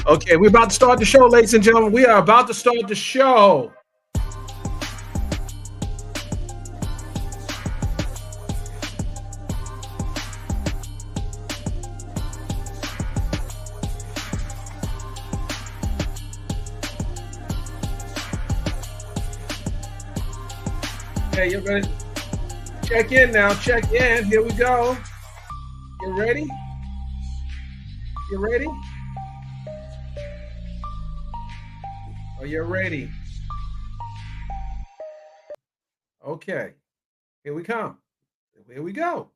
Okay, we're about to start the show, ladies and gentlemen. We are about to start the show. Okay, you ready? Check in now. Check in. Here we go. You ready? You ready? Are you ready? Okay. Here we come. Here we go.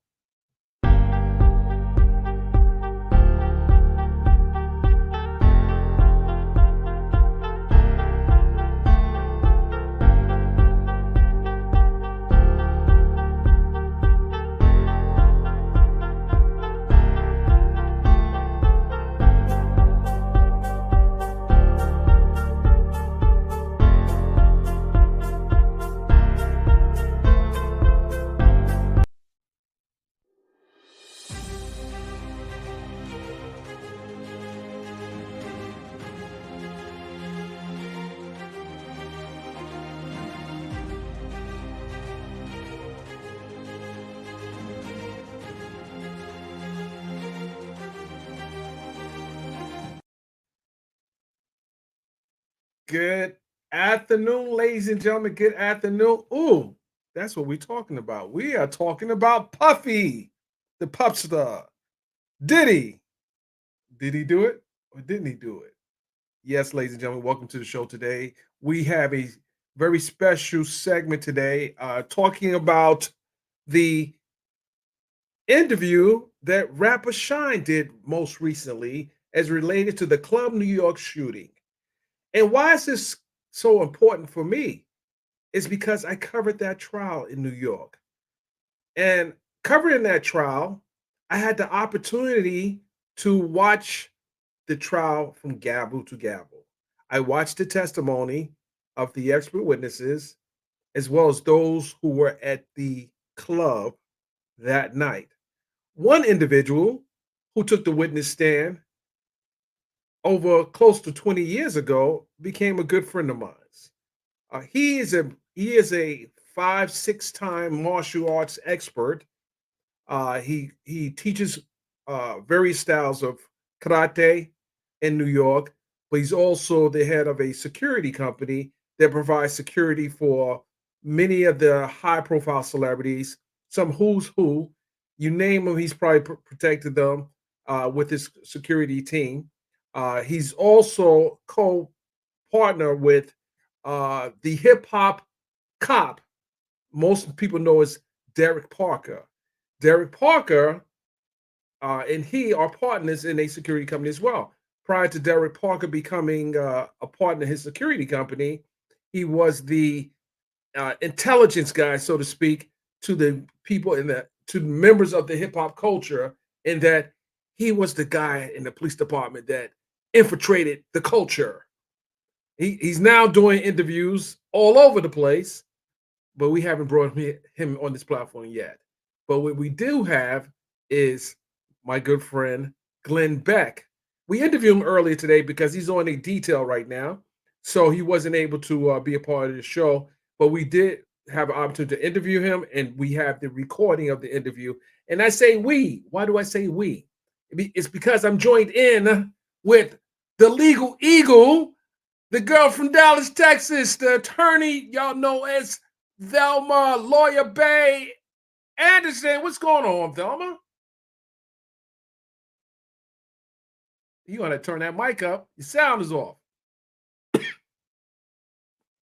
Good afternoon, ladies and gentlemen. Good afternoon. Ooh, that's what we're talking about. We are talking about Puffy, the pop star. Did he? Did he do it or didn't he do it? Yes, ladies and gentlemen, welcome to the show today. We have a very special segment today talking about the interview that rapper Shyne did most recently as related to the Club New York shooting. And why is this so important for me? It's because I covered that trial in New York. And covering that trial, I had the opportunity to watch the trial from gavel to gavel. I watched the testimony of the expert witnesses, as well as those who were at the club that night. One individual who took the witness stand over close to 20 years ago became a good friend of mine. He is a 5, 6 time martial arts expert. He teaches various styles of karate in New York, but he's also the head of a security company that provides security for many of the high profile celebrities, some who's who. You name them, he's probably protected them with his security team. He's also co partner with the hip hop cop most people know as Derek Parker. Derek Parker and he are partners in a security company as well. Prior to Derek Parker becoming a partner in his security company, he was the intelligence guy, so to speak, to the people to the members of the hip hop culture, in that he was the guy in the police department that infiltrated the culture. He's now doing interviews all over the place, but we haven't brought him on this platform yet. But what we do have is my good friend Glenn Beck. We interviewed him earlier today because he's on a detail right now, so he wasn't able to be a part of the show. But we did have an opportunity to interview him, and we have the recording of the interview. And I say we. Why do I say we? It's because I'm joined in with the legal eagle, the girl from Dallas, Texas, the attorney y'all know as Velma, Lawyer Bay Anderson. What's going on, Velma? You want to turn that mic up? Your sound is off.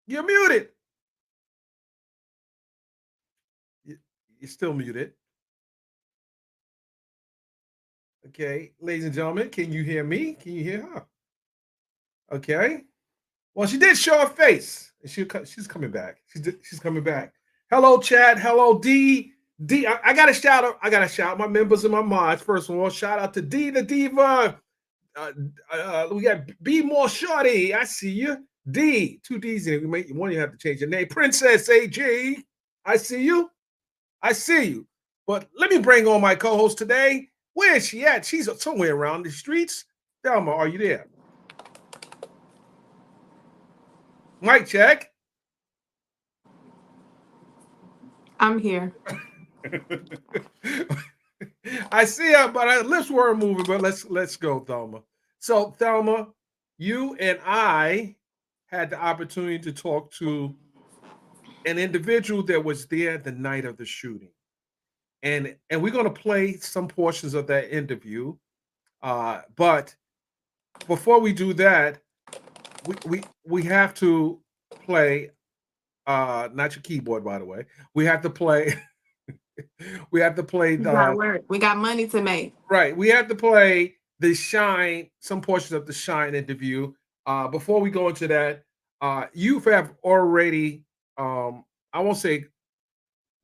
You're muted. You're still muted. Okay, ladies and gentlemen, can you hear me? Can you hear her? Okay. Well, she did show her face. She's coming back. She's coming back. Hello, Chad. Hello, D. D. I got to shout out. I got to shout out my members and my mods. First of all, shout out to D the Diva. We got B More Shorty. I see you. D. Two D's in it. One of you have to change your name. Princess AG. I see you. I see you. But let me bring on my co-host today. Where is she at? She's somewhere around the streets. Thelma, are you there? Mic check. I'm here. I see her, but our lips weren't moving. But let's go, Thelma. So, Thelma, you and I had the opportunity to talk to an individual that was there the night of the shooting, and we're going to play some portions of that interview. But before we do that, we have to play. Not your keyboard, by the way. We have to play. We have to play We got the work. We got money to make. right. We have to play the Shine, some portions of the Shine interview. Before we go into that, you have already, I won't say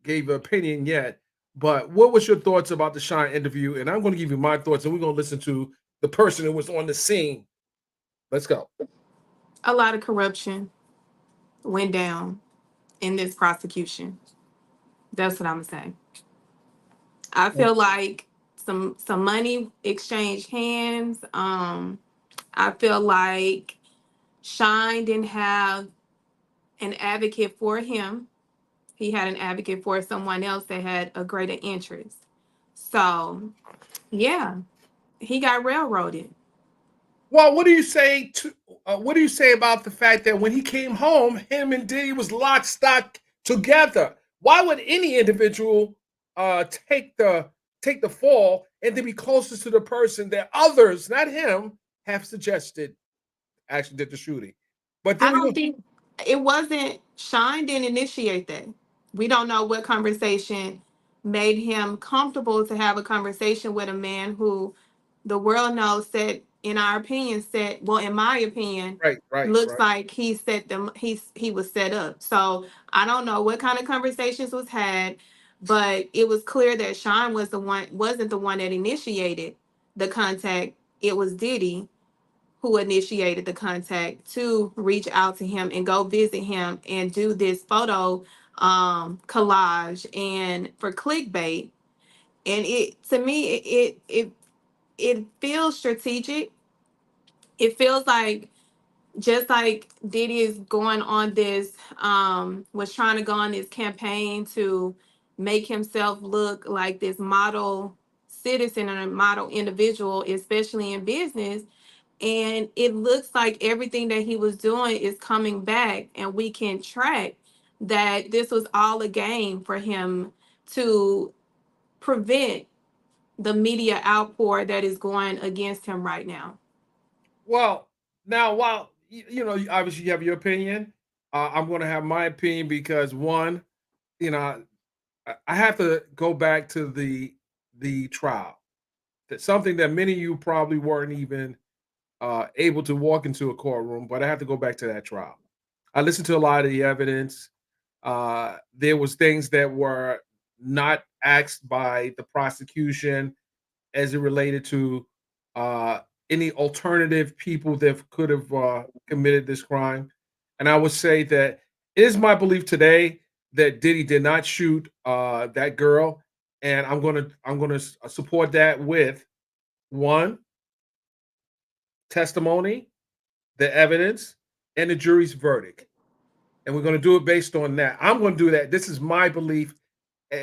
gave an opinion yet, but what was your thoughts about the Shine interview? And I'm going to give you my thoughts, and we're going to listen to the person who was on the scene. Let's go. A lot of corruption went down in this prosecution. That's what I'm gonna say. I feel like some money exchanged hands. I feel like Shine didn't have an advocate for him. He had an advocate for someone else that had a greater interest. So yeah, he got railroaded. Well, what do you say to what do you say about the fact that when he came home, him and Diddy was lock stock together? Why would any individual uh, take the take the fall and then be closest to the person that others, not him, have suggested actually did the shooting? But then I we don't go think it wasn't Shine didn't initiate that. We don't know what conversation made him comfortable to have a conversation with a man who the world knows said, in our opinion, said, well, in my opinion, right, right, looks right. like he set them he was set up. So I don't know what kind of conversations was had, but it was clear that Shine wasn't the one that initiated the contact. It was Diddy who initiated the contact to reach out to him and go visit him and do this photo collage and for clickbait. And it to me it feels strategic. It feels like just like Diddy is going on this was trying to go on this campaign to make himself look like this model citizen and a model individual, especially in business. And it looks like everything that he was doing is coming back, and we can track that this was all a game for him to prevent the media outpour that is going against him right now. Well, now while you know, obviously you have your opinion, I'm going to have my opinion because one, you know, I have to go back to the trial. That's something that many of you probably weren't even able to walk into a courtroom, but I have to go back to that trial. I listened to a lot of the evidence. There was things that were not asked by the prosecution as it related to uh, any alternative people that could have committed this crime. And I would say that it is my belief today that Diddy did not shoot that girl, and I'm gonna support that with one testimony, the evidence, and the jury's verdict. And we're gonna do it based on that. I'm gonna do that. This is my belief.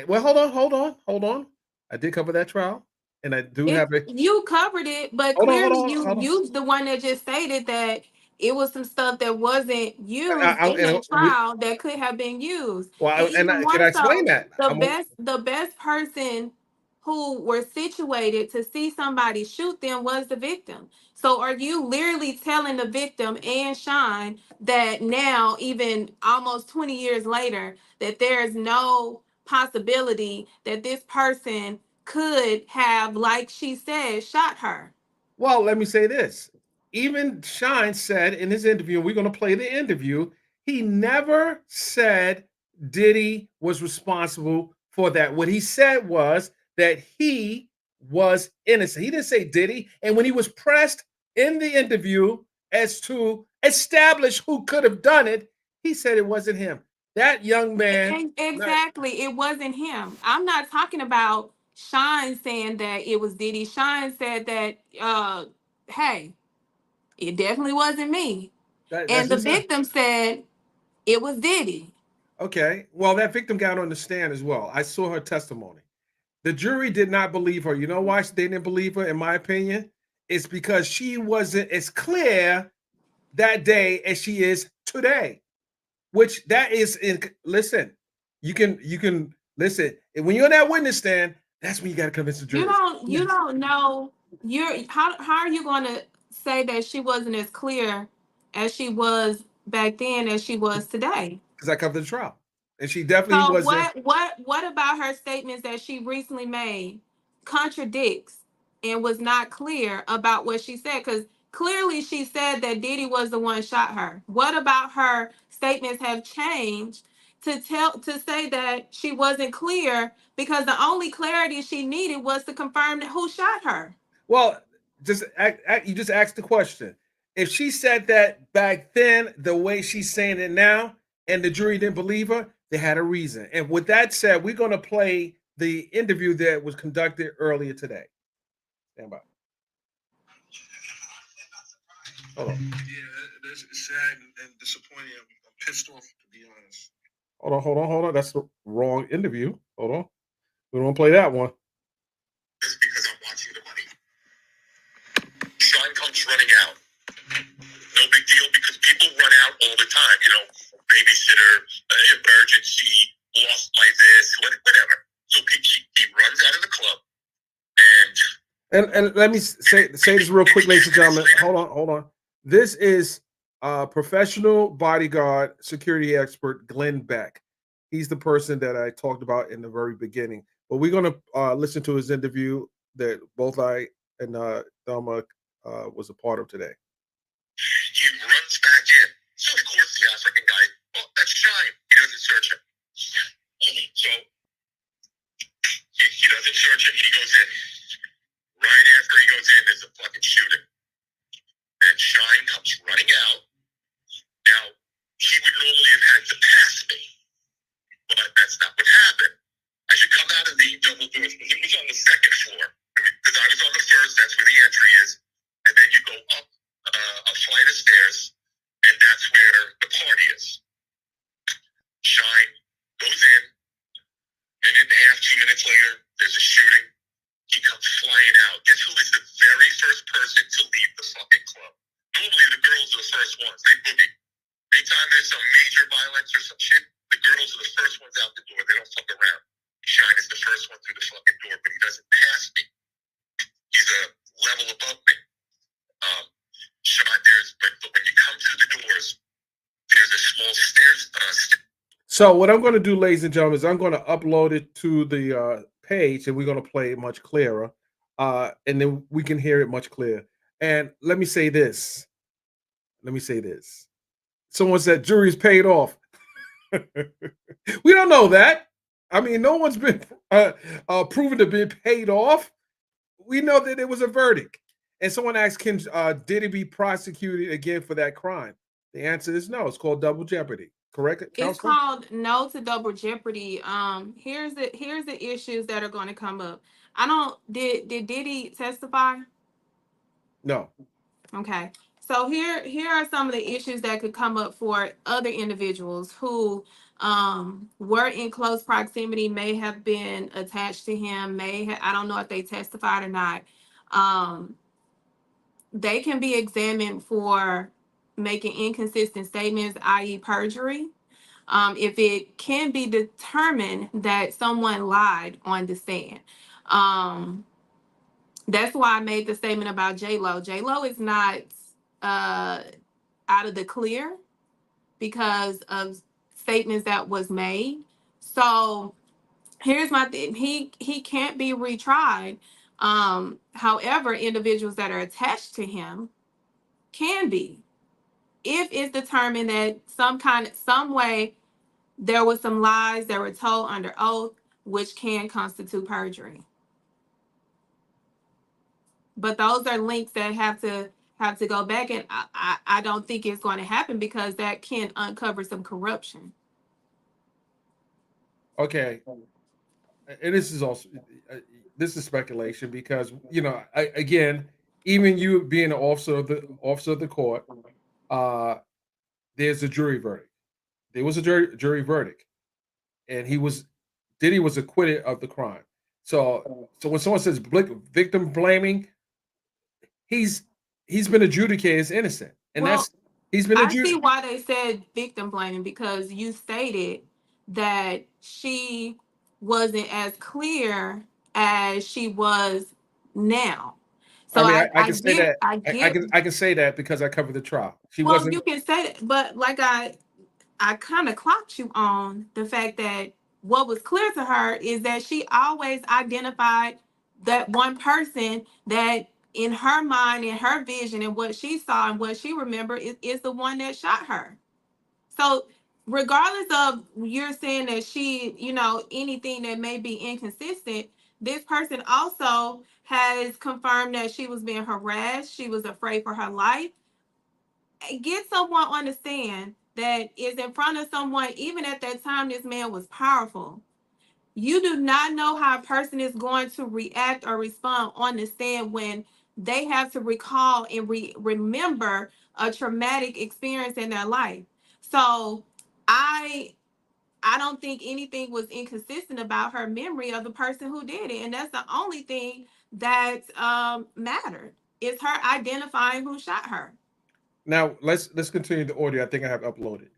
Well, hold on. I did cover that trial, and I do It have a you covered it, but hold clearly on, hold on. you the one that just stated that it was some stuff that wasn't used in And that trial that could have been used. And even can more I explain so, that? the best person who were situated to see somebody shoot them was the victim. So are you literally telling the victim and Shine that now, even almost 20 years later, that there's no possibility that this person could have, like she said, shot her? Well, let me say this. Even Shine said in his interview, and we're going to play the interview, he never said Diddy was responsible for that. What he said was that he was innocent. He didn't say Diddy. And when he was pressed in the interview as to establish who could have done it, he said it wasn't him. That young man, not, Exactly. It wasn't him. I'm not talking about Shine saying that it was Diddy. Shine said that, hey, it definitely wasn't me. And the victim said it was Diddy. Okay. Well, that victim got on the stand as well. I saw her testimony. The jury did not believe her. You know why they didn't believe her, in my opinion? It's because she wasn't as clear that day as she is today. Which that is in listen, you can listen. When you're in that witness stand, that's when you got to convince the jury. You don't know how are you going to say that she wasn't as clear as she was back then as she was today? Because I covered the trial, and she definitely So wasn't. what about her statements that she recently made contradicts and was not clear about what she said? Because clearly she said that Diddy was the one shot her. What about her statements have changed to say that she wasn't clear, because the only clarity she needed was to confirm who shot her? Well, you just asked the question. If she said that back then, the way she's saying it now, and the jury didn't believe her, they had a reason. And with that said, we're going to play the interview that was conducted earlier today. Stand by. Hold on. Yeah, it's sad and disappointing. I'm pissed off, to be honest. Hold on. That's the wrong interview. Hold on. We don't play that one. It's because I'm watching the money. Shyne comes running out. No big deal, because people run out all the time. You know, babysitter, emergency, lost my this, whatever. So he runs out of the club, and let me say this real quick, ladies and gentlemen. Hold on. This is professional bodyguard security expert Glenn Beck. He's the person that I talked about in the very beginning. But we're going to listen to his interview that both I and Thelma was a part of today. He runs back in. So, of course, the African guy, oh, that's Shyne. He doesn't search him. So, he doesn't search him. He goes in. Right after he goes in, there's a fucking shooting. Then Shyne comes running out. Now, he would normally have had to pass me, but that's not what happened. As you come out of the double doors, because it was on the second floor, because I was on the first, that's where the entry is, and then you go up a flight of stairs, and that's where the party is. Shyne goes in, minute and a half, 2 minutes later, there's a shooting. He comes flying out. Guess who is the very first person to leave the fucking club? Normally, the girls are the first ones. They boogie. Anytime there's some major violence or some shit, the girls are the first ones out the door. They don't fuck around. Shyne is the first one through the fucking door, but he doesn't pass me. He's a level above me. But when you come through the doors, there's a small stairs. So what I'm going to do, ladies and gentlemen, is I'm going to upload it to the page, and we're going to play it much clearer, and then we can hear it much clearer. And let me say this. Someone said jury's paid off. We don't know that. I mean, no one's been proven to be paid off. We know that it was a verdict. And someone asked him, did he be prosecuted again for that crime? The answer is no. It's called double jeopardy. Correct? Counselor? It's called no to double jeopardy. Here's the issues that are going to come up. Did Diddy testify? No. Okay. So here are some of the issues that could come up for other individuals who were in close proximity, may have been attached to him, I don't know if they testified or not. They can be examined for making inconsistent statements, i.e. perjury. If it can be determined that someone lied on the stand. That's why I made the statement about J-Lo. J-Lo is not out of the clear because of statements that was made. So here's my thing. He can't be retried. However, individuals that are attached to him can be, if it's determined that some way there was some lies that were told under oath, which can constitute perjury. But those are links that have to go back, and I don't think it's going to happen because that can uncover some corruption. Okay. And this is also speculation because again, even you being an officer of the court, there's a jury verdict. There was a jury verdict, and Diddy was acquitted of the crime. So when someone says victim blaming, he's been adjudicated as innocent, and Well, he's been I see adjudicated. why they said victim blaming, because you stated that she wasn't as clear as she was now. So I mean, I I can say get that. I get I can say that because I covered the trial. She well, wasn't. you can say that, but like I kind of clocked you on the fact that what was clear to her is that she always identified that one person that in her mind, in her vision, and what she saw and what she remembered is the one that shot her. So regardless of you're saying that she, anything that may be inconsistent, this person also has confirmed that she was being harassed, she was afraid for her life. Get someone on the stand that is in front of someone. Even at that time, this man was powerful. You do not know how a person is going to react or respond on the stand when they have to recall and remember a traumatic experience in their life. So I don't think anything was inconsistent about her memory of the person who did it, and that's the only thing that mattered, is her identifying who shot her. Now let's continue the audio. I think I have uploaded.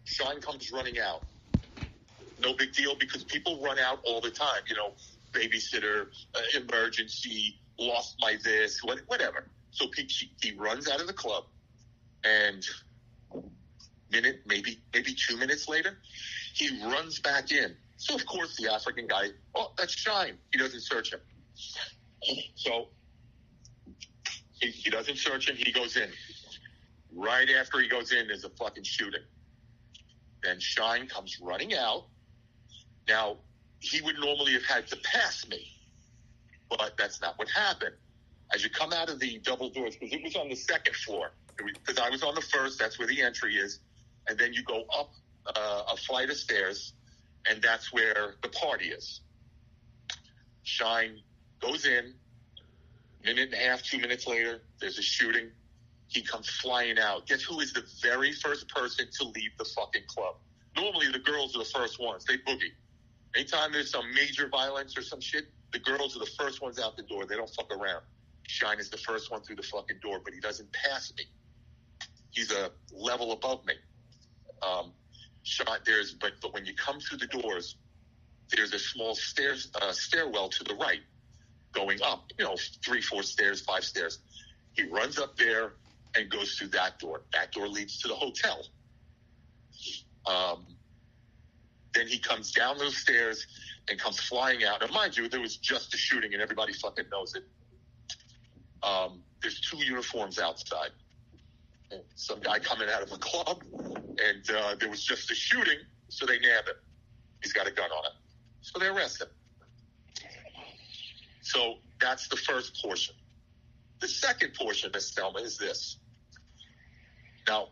Shyne comes running out. No big deal, because people run out all the time. Babysitter, emergency, lost my this, whatever. So he runs out of the club, and minute, maybe 2 minutes later, he runs back in. So of course the African guy, oh, that's Shyne. He doesn't search him. So he doesn't search him. He goes in. Right after he goes in, there's a fucking shooting. Then Shyne comes running out. Now, he would normally have had to pass me, but that's not what happened. As you come out of the double doors, because it was on the second floor, because I was on the first, that's where the entry is, and then you go up a flight of stairs, and that's where the party is. Shyne goes in. Minute and a half, 2 minutes later, there's a shooting. He comes flying out. Guess who is the very first person to leave the fucking club? Normally, the girls are the first ones. They boogie. Anytime there's some major violence or some shit, the girls are the first ones out the door. They don't fuck around. Shyne is the first one through the fucking door, but he doesn't pass me. He's a level above me. But when you come through the doors, there's a small stairwell to the right, going up, 3, 4 stairs, 5 stairs. He runs up there and goes through that door. That door leads to the hotel. Then he comes down those stairs and comes flying out. Now, mind you, there was just a shooting, and everybody fucking knows it. There's 2 uniforms outside. Some guy coming out of a club, and there was just a shooting, so they nab him. He's got a gun on him. So they arrest him. So that's the first portion. The second portion, Miss Thelma, is this. Now,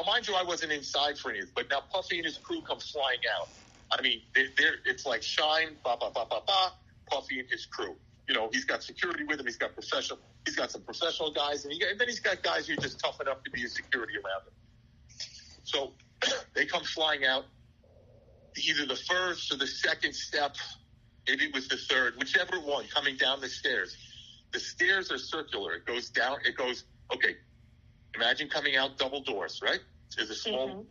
mind you, I wasn't inside for anything, but now Puffy and his crew come flying out. I mean, it's like Shyne, Puffy and his crew. He's got security with him. He's got some professional guys, and then he's got guys who are just tough enough to be a security around him. So they come flying out. Either the first or the second step, maybe it was the third, whichever one, coming down the stairs. The stairs are circular. It goes down. Okay. Imagine coming out double doors, right? There's a small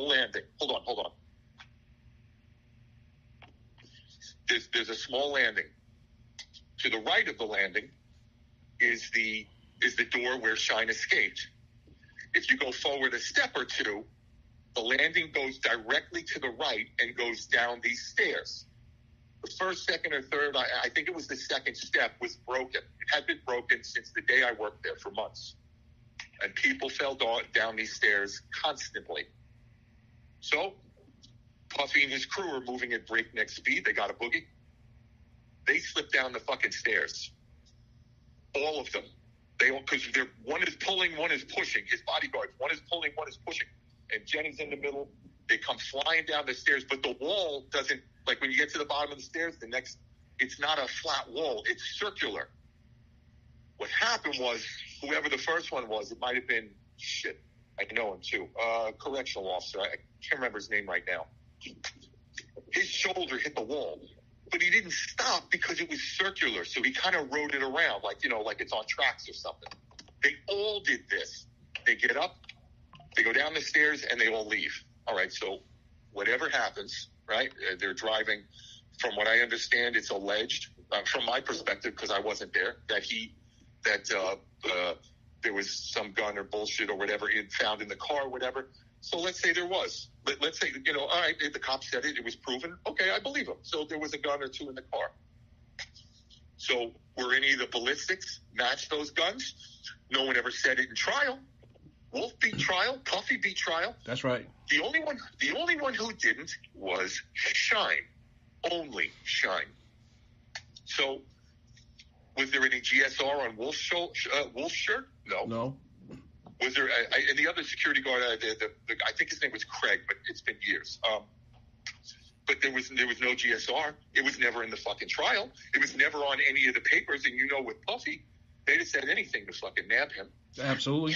landing. Hold on. There's a small landing. To the right of the landing is the door where Shyne escaped. If you go forward a step or two, the landing goes directly to the right and goes down these stairs. The first, second, or third, I think it was the second step, was broken. It had been broken since the day I worked there for months. And people fell down these stairs constantly. So Puffy and his crew are moving at breakneck speed. They got a boogie. They slip down the fucking stairs. All of them. Because one is pulling, one is pushing. His bodyguards, one is pulling, one is pushing. And Jenny's in the middle. They come flying down the stairs, but the wall doesn't, like when you get to the bottom of the stairs, it's not a flat wall. It's circular. What happened was, whoever the first one was, it might have been shit, I know him too. Correctional officer. I can't remember his name right now. His shoulder hit the wall, but he didn't stop because it was circular. So he kind of rode it around like, like it's on tracks or something. They all did this. They get up, they go down the stairs, and they all leave. All right, so whatever happens, right? They're driving. From what I understand, it's alleged, from my perspective, because I wasn't there, that there was some gun or bullshit or whatever found in the car or whatever. So let's say there was. Let's say, all right, the cop said it was proven. Okay, I believe him. So there was a gun or two in the car. So were any of the ballistics match those guns? No one ever said it in trial. Wolf beat trial. Puffy beat trial. That's right. The only one who didn't was Shyne. Only Shyne. So was there any GSR on Wolf's shirt? No. No. Was there? And the other security guard, I think his name was Craig, but it's been years. But there was no GSR. It was never in the fucking trial. It was never on any of the papers. And with Puffy, they'd have said anything to fucking nab him. Absolutely.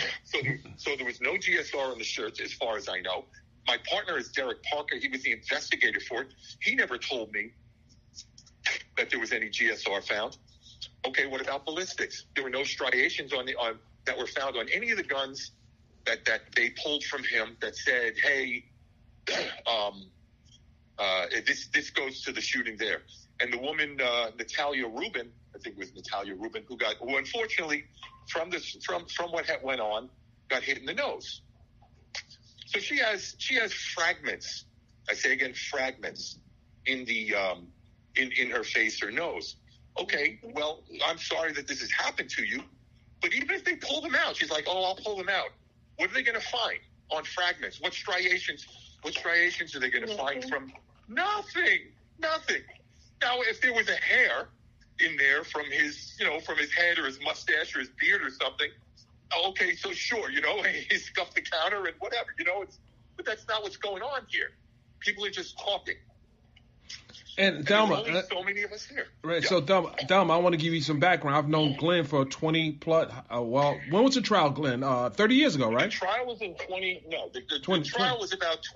So there was no GSR on the shirts, as far as I know. My partner is Derek Parker. He was the investigator for it. He never told me that there was any GSR found. Okay, what about ballistics? There were no striations that were found on any of the guns that they pulled from him that said, hey, this goes to the shooting there. And the woman, Natalia Rubin, I think it was Natalia Rubin, who unfortunately, from what went on, got hit in the nose. So she has fragments. I say again, fragments in the in her face or nose. Okay, well, I'm sorry that this has happened to you, but even if they pull them out, she's like, oh, I'll pull them out. What are they going to find on fragments? What striations are they going to find from? Nothing. Now, if there was a hair in there from his head or his mustache or his beard or something, okay, so sure, he scuffed the counter and whatever, but that's not what's going on here. People are just talking. And Thelma, there's only so many of us here. Right. Yeah. So Thelma, I want to give you some background. I've known Glenn for 20 plus. When was the trial, Glenn? 30 years ago, right? The trial was in 20. No, the trial was about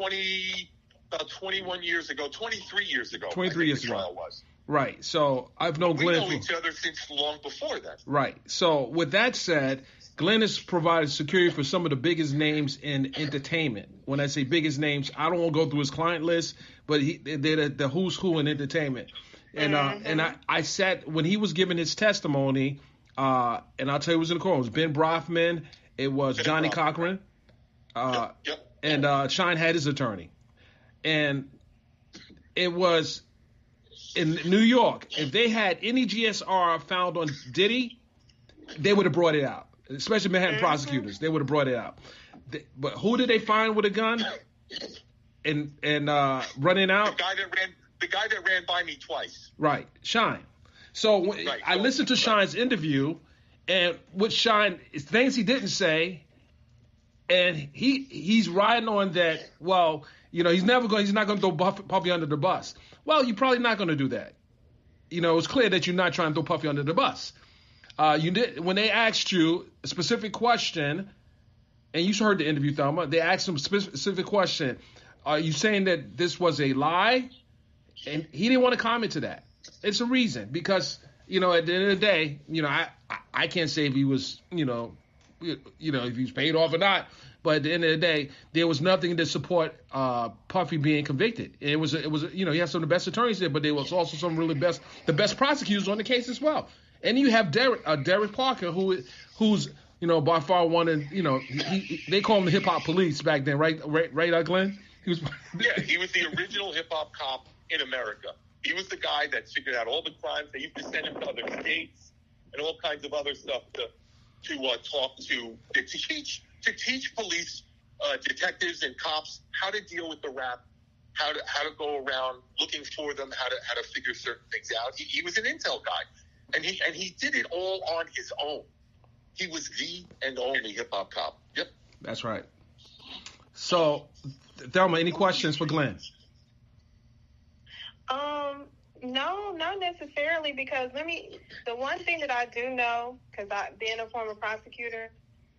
21 years ago, 23 years ago. 23 years the ago. Trial was. Right. So I've known Glenn. We know each other since long before that. Right. So with that said, Glenn has provided security for some of the biggest names in entertainment. When I say biggest names, I don't want to go through his client list, but they're the who's who in entertainment. And I sat when he was giving his testimony, and I'll tell you who was in the court. It was Ben Brofman. It was Johnny Cochran. And Shyne had his attorney. And it was in New York. If they had any GSR found on Diddy, they would have brought it out. Especially Manhattan prosecutors, they would have brought it out. But who did they find with a gun and running out? The guy that ran by me twice. Right, Shyne. So I listened to Shyne's interview, and with Shyne, things he didn't say, and he's riding on that. Well, he's not going to throw Puffy under the bus. Well, you're probably not going to do that. It's clear that you're not trying to throw Puffy under the bus. You did when they asked you a specific question, and you heard the interview, Thelma. They asked him a specific question. Are you saying that this was a lie? And he didn't want to comment to that. It's a reason because at the end of the day, I can't say if he was if he was paid off or not. But at the end of the day, there was nothing to support Puffy being convicted. It was he had some of the best attorneys there, but there was also some really the best prosecutors on the case as well. And you have Derek Parker, who's by far one of they call him the hip hop police back then, right, Glenn? He was the original hip hop cop in America. He was the guy that figured out all the crimes. They used to send him to other states and all kinds of other stuff to teach police, detectives and cops how to deal with the rap, how to go around looking for them, how to figure certain things out. He was an intel guy. And he did it all on his own. He was the and only hip hop cop. Yep. That's right. So, Thelma, any questions for Glenn? No, not necessarily, because the one thing that I do know, because being a former prosecutor,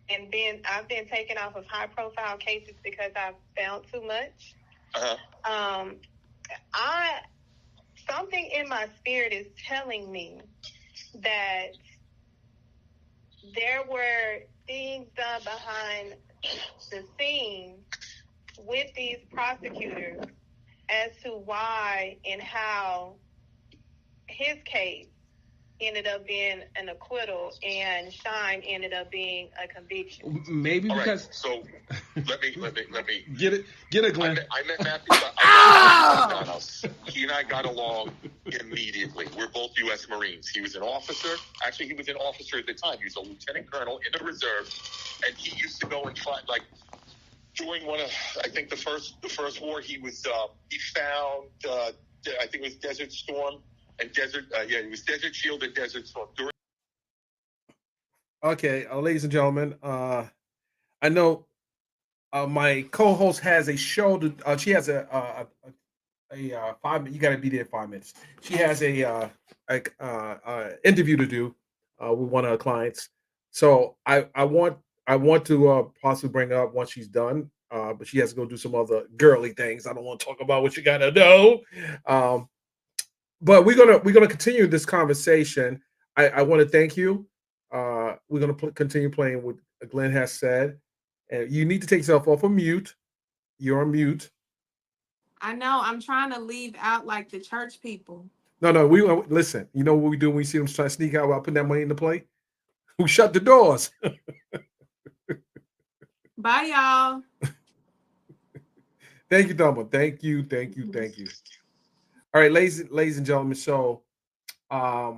and then I've been taken off of high profile cases because I've found too much. Something in my spirit is telling me that there were things done behind the scenes with these prosecutors as to why and how his case ended up being an acquittal and Shyne ended up being a conviction. Maybe All because right, so let me get it, Glenn. I met Matthew. He and I got along immediately. We're both U.S. Marines. He was an officer. Actually, he was an officer at the time. He was a lieutenant colonel in the reserve, and he used to go and fight during one of, I think the first war. He found I think it was Desert Storm and it was Desert Shield and Desert Storm. Okay, ladies and gentlemen, I know my co-host has a show to. She has a 5 minutes. You got to be there in 5 minutes. She has a interview to do with one of her clients. So I want to possibly bring her up once she's done. But she has to go do some other girly things. I don't want to talk about what you got to know. But we're gonna continue this conversation. I want to thank you. We're gonna continue playing what Glenn has said, and you need to take yourself off of mute. You're on mute. I know. I'm trying to leave out like the church people. No. We listen. You know what we do when we see them trying to sneak out while putting that money in the plate? We shut the doors. Bye, y'all. Thank you, Dumbo. Thank you. All right, ladies and gentlemen. So, I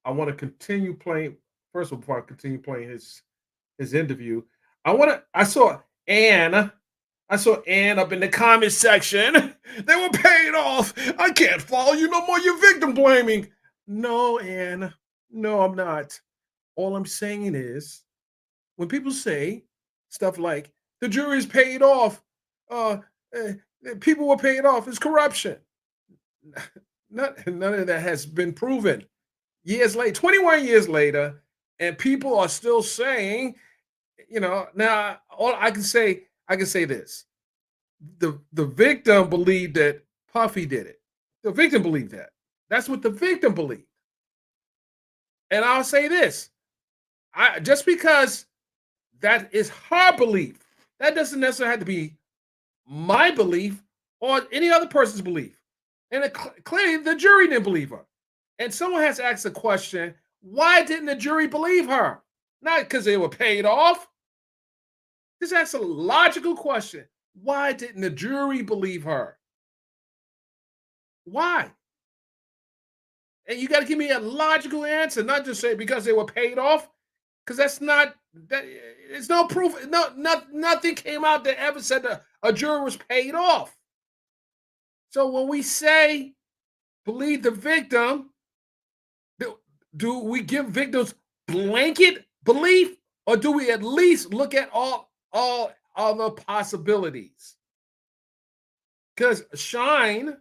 want to continue playing. First of all, before I continue playing his interview, I saw Ann up in the comment section. They were paid off. I can't follow you no more. You're victim blaming. No, Ann. No, I'm not. All I'm saying is, when people say stuff like the jury's paid off, people were paid off, it's corruption. None of that has been proven. Years later, 21 years later, and people are still saying, now all I can say this. The victim believed that Puffy did it. The victim believed that. That's what the victim believed. And I'll say this. Just because that is her belief, that doesn't necessarily have to be my belief or any other person's belief. And clearly the jury didn't believe her. And someone has asked the question, why didn't the jury believe her? Not because they were paid off. Just ask a logical question. Why didn't the jury believe her? Why? And you got to give me a logical answer, not just say because they were paid off, because that's not that. It's no proof. Nothing came out that ever said that a juror was paid off. So when we say believe the victim, do we give victims blanket belief, or do we at least look at all other possibilities? Because Shyne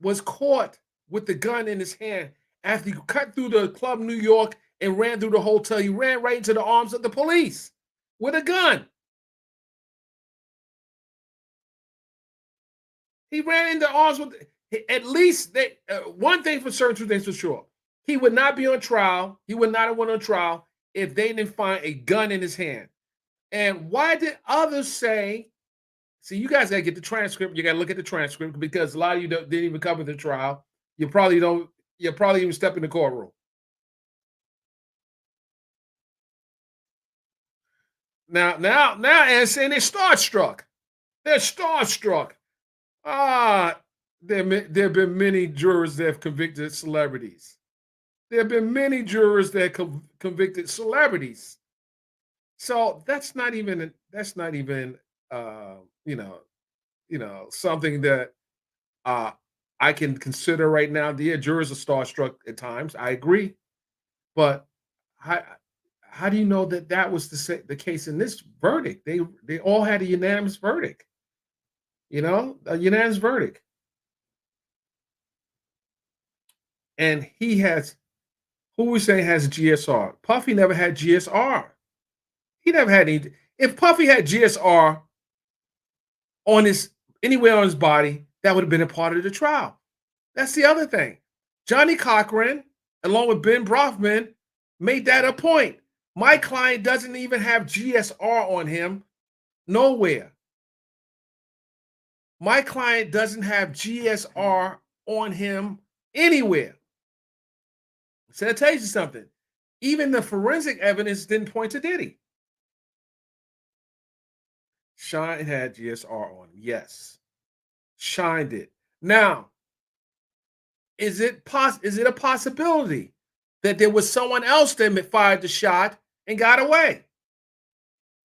was caught with the gun in his hand after he cut through the Club New York and ran through the hotel. He ran right into the arms of the police with a gun. He ran into arms with, at least, one thing for certain, two things for sure. He would not be on trial. He would not have went on trial if they didn't find a gun in his hand. And why did others say, see, you guys got to get the transcript. You got to look at the transcript because a lot of you didn't even cover the trial. You probably even step in the courtroom. Now, and saying they're starstruck. They're starstruck. There have been many jurors that have convicted celebrities. There have been many jurors that convicted celebrities. So that's not even something that I can consider right now. The jurors are starstruck at times. I agree, but how do you know that was the case in this verdict? They all had a unanimous verdict. A unanimous verdict. And he has Who we saying has GSR? Puffy never had GSR. He never had any. If Puffy had GSR on his anywhere on his body, that would have been a part of the trial. That's the other thing. Johnny Cochran, along with Ben Brofman, made that a point. My client doesn't even have GSR on him nowhere. My client doesn't have GSR on him anywhere. So that tells you something. Even the forensic evidence didn't point to Diddy. Shyne had GSR on him. Yes. Shyne did. Now, is it a possibility that there was someone else that fired the shot and got away?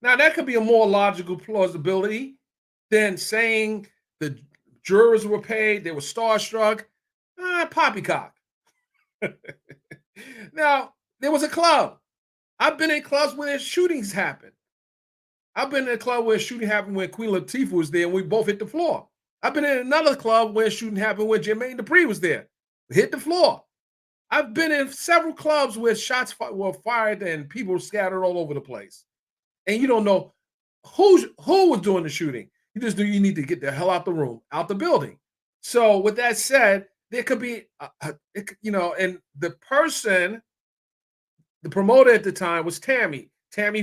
Now, that could be a more logical plausibility than saying the jurors were paid, they were starstruck. Poppycock. Now, there was a club. I've been in clubs where shootings happened. I've been in a club where a shooting happened when Queen Latifah was there and we both hit the floor. I've been in another club where a shooting happened when Jermaine Dupri was there. We hit the floor. I've been in several clubs where shots were fired and people scattered all over the place. And you don't know who was doing the shooting. You just you need to get the hell out the room, out the building. So with that said, there could be, and the person, the promoter at the time was Tammy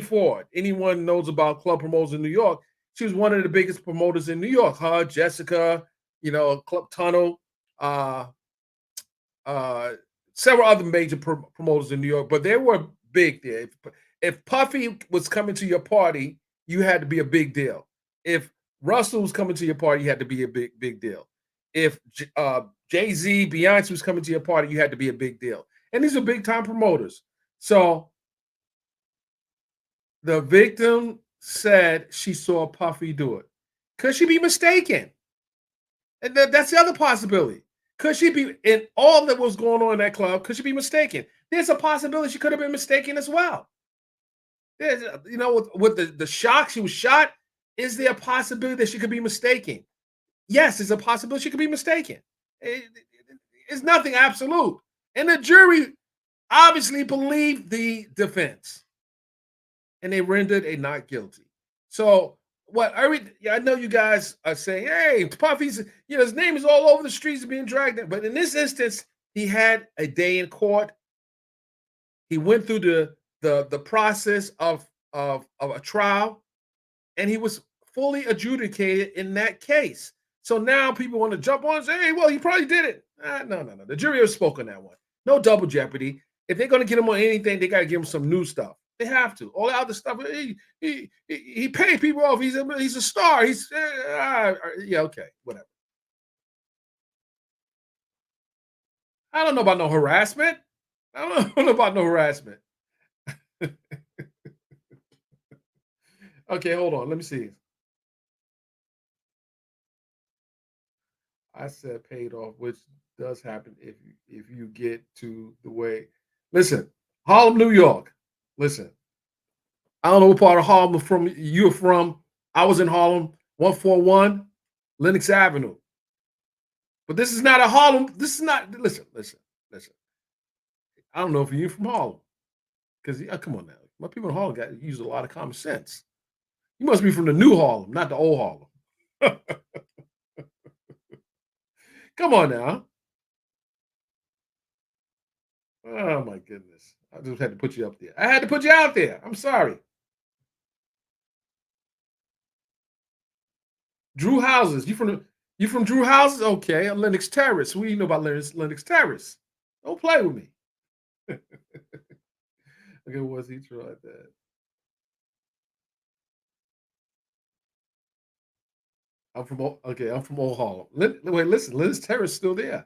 Ford. Anyone knows about club promoters in New York, she was one of the biggest promoters in New York. Her, Jessica, Club Tunnel, several other major promoters in New York, but they were big there. If Puffy was coming to your party, you had to be a big deal. If Russell was coming to your party, you had to be a big deal. If Jay-Z, Beyonce was coming to your party, you had to be a big deal. And these are big time promoters. So the victim said she saw Puffy do it. Could she be mistaken? And that's the other possibility. Could she be, in all that was going on in that club, could she be mistaken? There's a possibility she could have been mistaken as well. There's, with the shock, she was shot. Is there a possibility that she could be mistaken? Yes, there's a possibility she could be mistaken. It's nothing absolute. And the jury obviously believed the defense. And they rendered a not guilty. So I know you guys are saying, hey, Puffy's, his name is all over the streets being dragged in. But in this instance, he had a day in court. He went through the process of a trial, and he was fully adjudicated in that case. So now people want to jump on and say, hey, well, he probably did it. No. The jury has spoken that one. No double jeopardy. If they're going to get him on anything, they got to give him some new stuff. They have to. All the other stuff, he paid people off. He's a star. He's okay, whatever. I don't know about no harassment. I don't know about no harassment. Okay, hold on. Let me see. I said paid off, which does happen if you get to the way. Listen, Harlem, New York. Listen, I don't know what part of Harlem you're from. I was in Harlem, 141 Lenox Avenue. But this is not a Harlem. This is not. Listen. I don't know if you're from Harlem, because come on now, my people in Harlem use a lot of common sense. You must be from the new Harlem, not the old Harlem. Come on now. Oh my goodness. I just had to put you up there. I had to put you out there. I'm sorry. Drew Houses. You from Drew Houses? Okay, I'm Lenox Terrace. What do you know about Lenox Terrace? Don't play with me. Okay, was he tried that? I'm from Old Harlem. Wait, listen, Lenox Terrace is still there.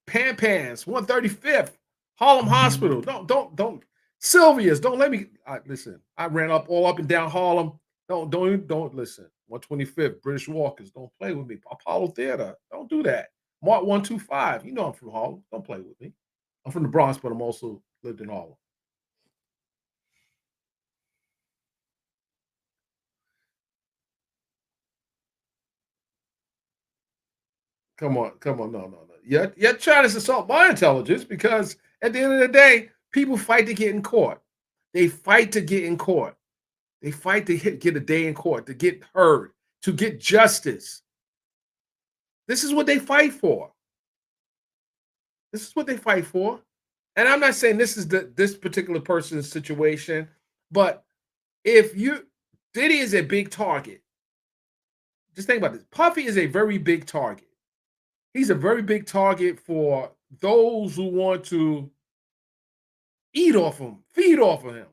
Pans, 135th, Harlem Hospital. Don't Sylvia's. Don't let me listen. I ran all up and down Harlem. Don't listen. 125th, British Walkers. Don't play with me. Apollo Theater. Don't do that. Mark 125. You know I'm from Harlem. Don't play with me. I'm from the Bronx, but I'm also lived in Harlem. Come on. No. You're trying to assault my intelligence, because at the end of the day, People fight to get in court. They fight to get in court. They fight to get a day in court, to get heard, to get justice. This is what they fight for. This is what they fight for. And I'm not saying this is this particular person's situation, but if Diddy is a big target. Just think about this. Puffy is a very big target. He's a very big target for those who want to eat off him, feed off of him.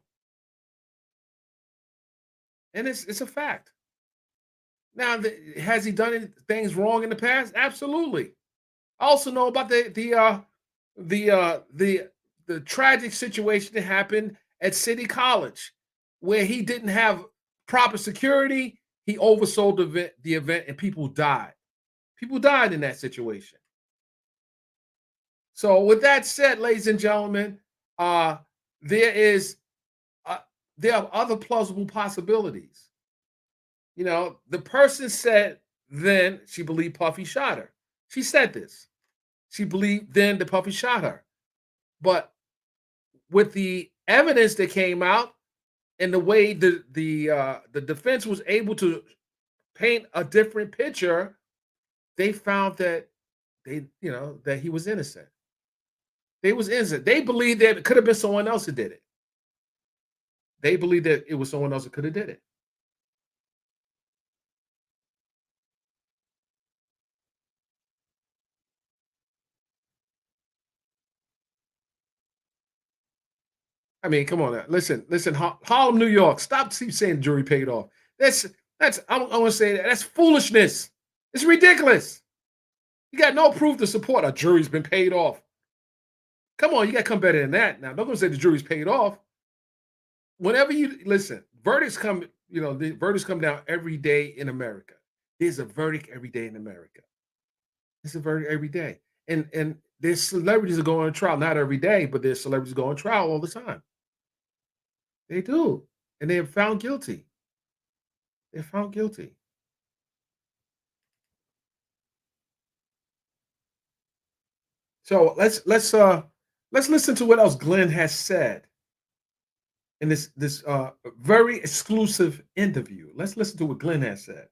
And it's a fact. Now, has he done things wrong in the past? Absolutely. I also know about the tragic situation that happened at City College, where he didn't have proper security. He oversold the event, and people died. People died in that situation. So, with that said, ladies and gentlemen, there are other plausible possibilities. You know, the person said then she believed Puffy shot her. She said this. She believed then that Puffy shot her. But with the evidence that came out and the way the defense was able to paint a different picture, they found that that he was innocent. They was innocent. They believed that it could have been someone else who did it. They believed that it was someone else that could have did it. I mean, come on now. Listen, Harlem, New York. Stop saying jury paid off. That's I want to say that's foolishness. It's ridiculous. You got no proof to support a jury's been paid off. Come on, you got to come better than that. Now, don't go say the jury's paid off. Whenever you listen, verdicts come, the verdicts come down every day in America. There's a verdict every day in America. It's a verdict every day. And there's celebrities that go on trial, not every day, but there's celebrities go on trial all the time. They do. And they are found guilty. They're found guilty. So let's listen to what else Glenn has said in this very exclusive interview. Let's listen to what Glenn has said.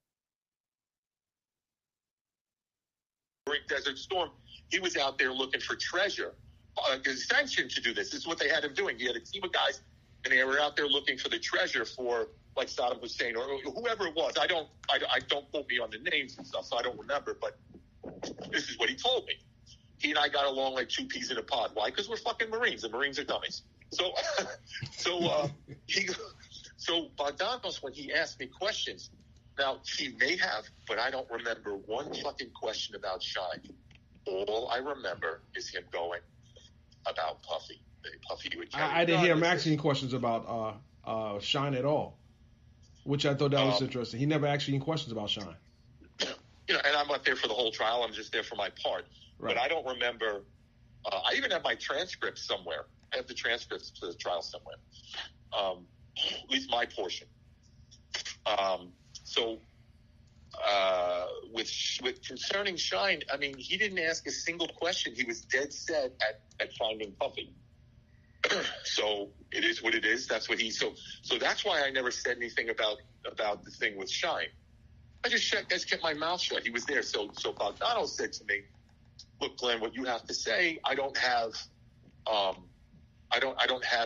During Desert Storm, he was out there looking for treasure. Sanctioned to do this. This is what they had him doing. He had a team of guys, and they were out there looking for the treasure for like Saddam Hussein or whoever it was. I don't quote me on the names and stuff, so I don't remember. But this is what he told me. He and I got along like two peas in a pod. Why? Because we're fucking Marines. The Marines are dummies. So Bogdanos, when he asked me questions, now he may have, but I don't remember one fucking question about Shyne. All I remember is him going about Puffy. Puffy would carry I didn't hear him asking questions about Shyne at all, which I thought that was interesting. He never asked any questions about Shyne. And I'm not there for the whole trial. I'm just there for my part. Right. But I don't remember. I even have my transcripts somewhere. I have the transcripts to the trial somewhere. At least my portion. With concerning Shyne, I mean, he didn't ask a single question. He was dead set at finding Puffy. So it is what it is. That's what so that's why I never said anything about the thing with Shyne. I just kept my mouth shut. He was there. So Bogdanos said to me, "Look, Glenn, what you have to say, I don't have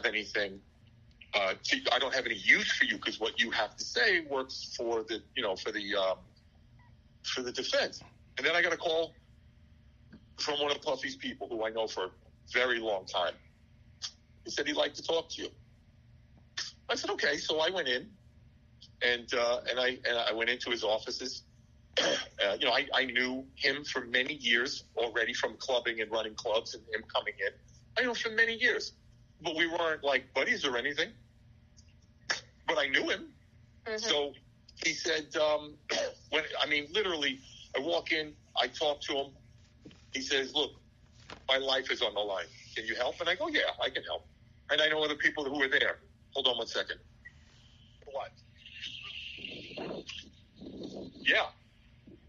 anything. I don't have any use for you because what you have to say works for the defense." And then I got a call from one of Puffy's people who I know for a very long time. He said he'd like to talk to you. I said, okay. So I went in, and I went into his offices. I knew him for many years already from clubbing and running clubs and him coming in. I knew him for many years, but we weren't like buddies or anything. But I knew him. Mm-hmm. So he said, literally, I walk in, I talk to him. He says, "Look, my life is on the line. Can you help?" And I go, "Yeah, I can help." And I know other people who are there. Hold on one second. What? Yeah.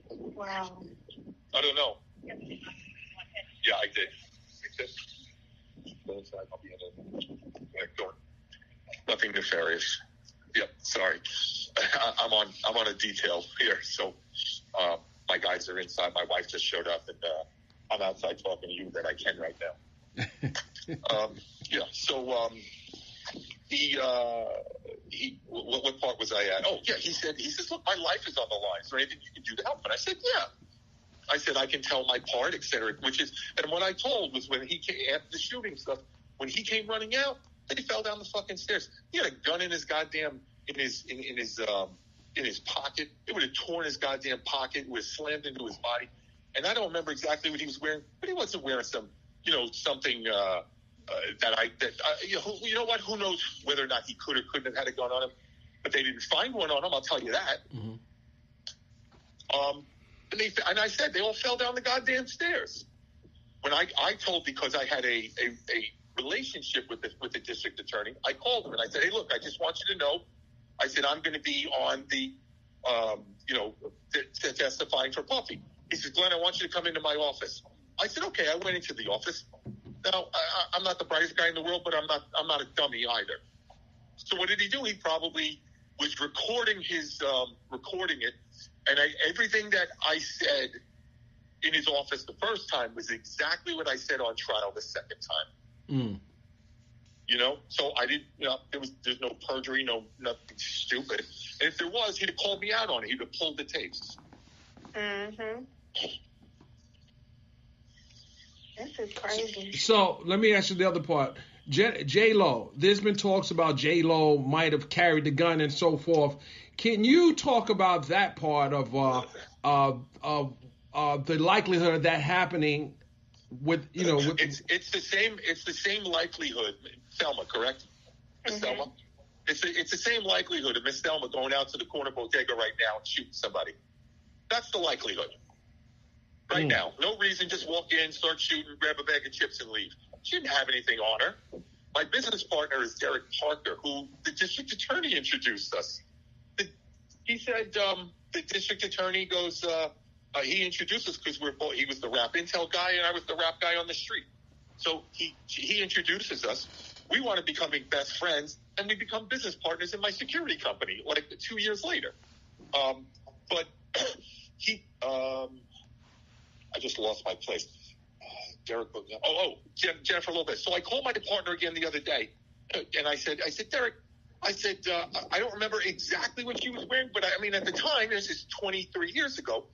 Wow. I don't know. Yeah, I did. go inside. I'll be in the door. Nothing nefarious. Yep, sorry. I'm on a detail here, so my guys are inside. My wife just showed up, and I'm outside talking to you that I can right now. Yeah. So what part was I at? Oh yeah, he says, look, my life is on the line. Is there anything you can do to help? And I said, yeah. I said I can tell my part, etc. And what I told was when he came after the shooting stuff, when he came running out, he fell down the fucking stairs. He had a gun in his goddamn in his pocket. It would have torn his goddamn pocket. It was slammed into his body. And I don't remember exactly what he was wearing, but he wasn't wearing something you know what? Who knows whether or not he could or couldn't have had a gun on him? But they didn't find one on him. I'll tell you that. Mm-hmm. And I said they all fell down the goddamn stairs. When I told, because I had a relationship with the district attorney, I called him and I said, hey, look, I just want you to know. I said I'm going to be on the testifying for Puffy. He said, Glenn, I want you to come into my office. I said, okay. I went into the office. Now, I'm not the brightest guy in the world, but I'm not a dummy either. So what did he do? He probably was recording it, and everything that I said in his office the first time was exactly what I said on trial the second time. Mm. So I didn't. There's no perjury, nothing stupid. And if there was, he'd have called me out on it. He'd have pulled the tapes. Mm-hmm. This is crazy. So let me ask you the other part. J-Lo, there's been talks about J-Lo might have carried the gun and so forth. Can you talk about that part of the likelihood of that happening with? It's the same likelihood. Thelma, correct? Miss Thelma? It's the same likelihood of Miss Thelma going out to the corner bodega right now and shooting somebody. That's the likelihood. Right now. No reason, just walk in, start shooting, grab a bag of chips and leave. She didn't have anything on her. My business partner is Derek Parker, who the district attorney introduced us. He said the district attorney goes, he introduced us because he was the rap intel guy and I was the rap guy on the street. So he introduces us. We want to becoming best friends, and we become business partners in my security company, like 2 years later. But I just lost my place. Derek, Jennifer Lopez. So I called my partner again the other day, and I said, Derek, I don't remember exactly what she was wearing, but I mean, at the time, this is 23 years ago,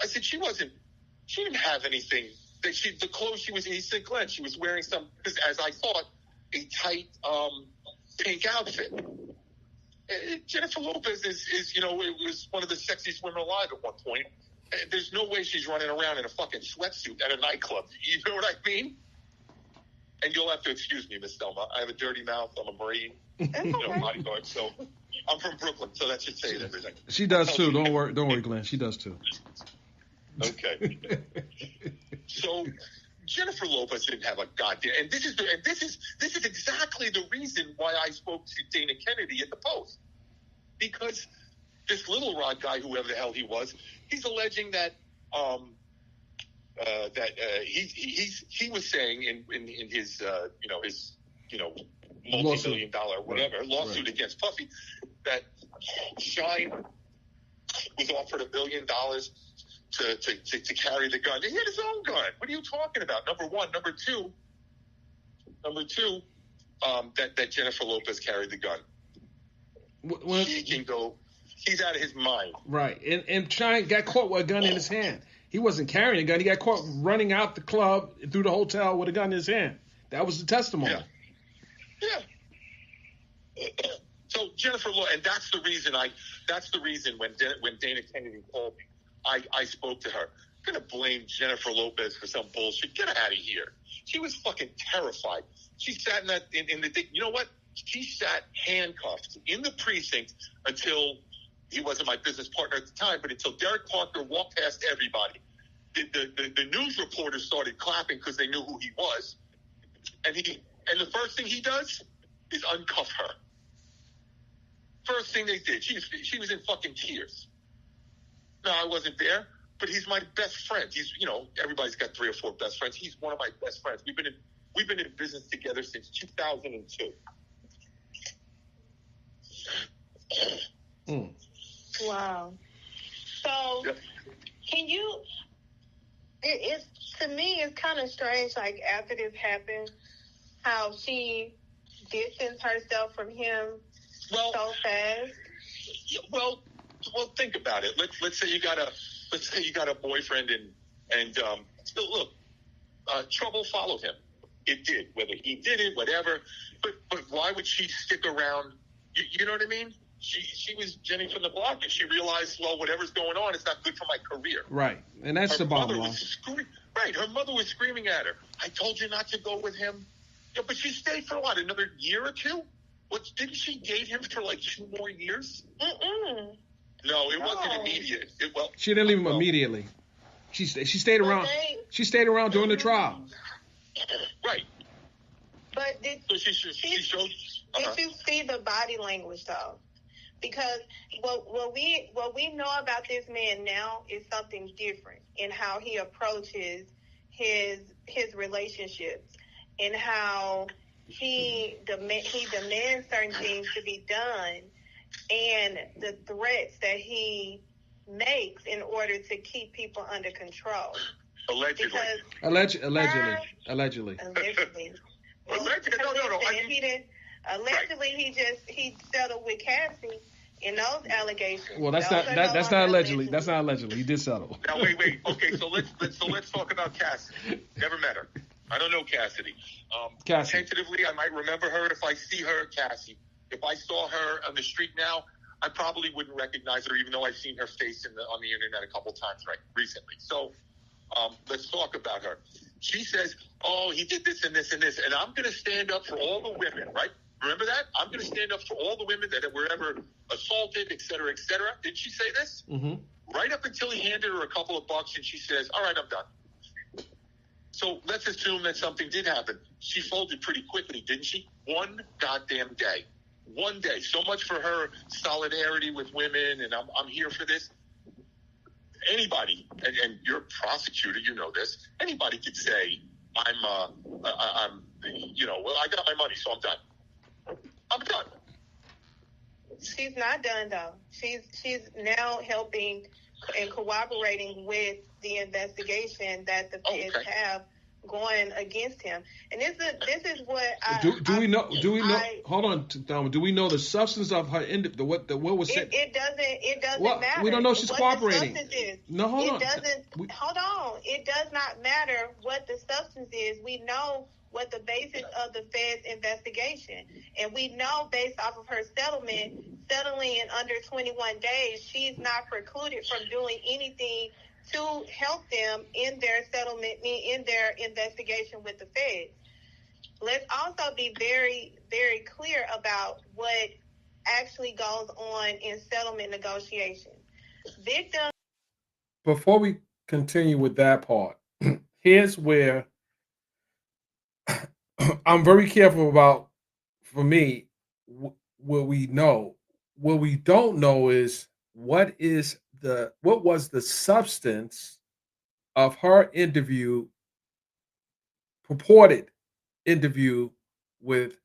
I said she didn't have anything. The clothes she was, he said, Glenn, she was wearing as I thought, a tight pink outfit. Jennifer Lopez is it was one of the sexiest women alive at one point. There's no way she's running around in a fucking sweatsuit at a nightclub. You know what I mean? And you'll have to excuse me, Miss Thelma. I have a dirty mouth. I'm a Marine. Bodyguard. So I'm from Brooklyn, so that should say it everything. She does too. Don't worry, Glenn. She does too. Okay. So Jennifer Lopez didn't have a goddamn, and this is exactly the reason why I spoke to Dana Kennedy at the Post, because this Little Rod guy, whoever the hell he was, he's alleging that he was saying in his multi-million-dollar lawsuit against Puffy that Shyne was offered $1 billion to carry the gun. He had his own gun. What are you talking about? Number one. Number two, that Jennifer Lopez carried the gun. She can go. He's out of his mind. Right. And Shyne got caught with a gun in his hand. He wasn't carrying a gun. He got caught running out the club through the hotel with a gun in his hand. That was the testimony. Yeah. So Jennifer Lopez, and that's the reason when Dana Kennedy called me, I spoke to her. I'm going to blame Jennifer Lopez for some bullshit. Get out of here. She was fucking terrified. She sat in the you know what? She sat handcuffed in the precinct until he wasn't my business partner at the time, but until Derek Parker walked past everybody. The news reporters started clapping because they knew who he was. And the first thing he does is uncuff her. First thing they did. She was in fucking tears. No, I wasn't there, but he's my best friend. He's, everybody's got 3 or 4 best friends. He's one of my best friends. We've been in business together since 2002. Wow. So, Yep. can you? It's to me, it's kind of strange. Like after this happened, how she distanced herself from him Well, so fast. well, think about it. Let's say you got a boyfriend and look, trouble followed him. It did, whether he did it, whatever. But why would she stick around? You know what I mean? She was Jenny from the block, and she realized, well, whatever's going on, it's not good for my career. Right, and that's Her the bottom mother line. was right, her mother was screaming at her. I told you not to go with him. Yeah, but she stayed for what, another year or two? Didn't she date him for like 2 more years? Mm-mm. No, it No. wasn't immediate. She didn't leave him immediately. She stayed around. She stayed around during the trial. Right. But did So she showed. Did you see the body language though? Because what we know about this man now is something different in how he approaches his relationships and how he demands certain things to be done and the threats that he makes in order to keep people under control. Allegedly. Because Allegedly. allegedly. Well, Allegedly. No. he didn't. Allegedly, he settled with Cassie in those allegations. Well, that's Those not are no that's longer not allegedly. That's not allegedly. He did settle. Now wait. Okay, so let's talk about Cassidy. Never met her. I don't know Cassidy. Cassie. Tentatively, I might remember her if I see her. Cassie. If I saw her on the street now, I probably wouldn't recognize her, even though I've seen her face on the internet a couple times recently. So let's talk about her. She says, oh, he did this and this and this, and I'm going to stand up for all the women, right? Remember that? I'm going to stand up for all the women that were ever assaulted, et cetera, et cetera. Did she say this? Mm-hmm. Right up until he handed her a couple of bucks, and she says, all right, I'm done. So let's assume that something did happen. She folded pretty quickly, didn't she? One goddamn day. One day. So much for her solidarity with women, and I'm here for this. Anybody, and you're a prosecutor, you know this. Anybody could say, I'm well, I got my money, so I'm done. I'm done. She's not done though. She's now helping and cooperating with the investigation that the feds have going against him. And this is what do we know? Hold on, Thelma. Do we know the substance of her what was said? It doesn't matter. We don't know she's cooperating. The substance is. No, hold on. Hold on. It does not matter what the substance is. We know what the basis of the Fed's investigation, and we know based off of her settling in under 21 days, she's not precluded from doing anything to help them in their settlement, in their investigation with the Feds. Let's also be very, very clear about what actually goes on in settlement negotiations. Victims. Before we continue with that part, here's where I'm very careful about, for me, what we know. What we don't know is what was the substance of her purported interview with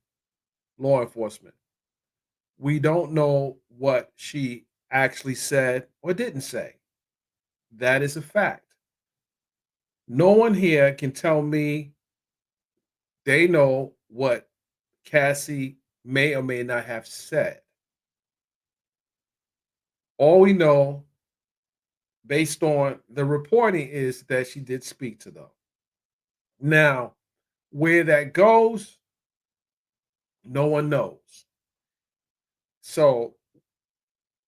law enforcement. We don't know what she actually said or didn't say. That is a fact. No one here can tell me they know what Cassie may or may not have said. All we know, based on the reporting, is that she did speak to them. Now, where that goes, no one knows. So,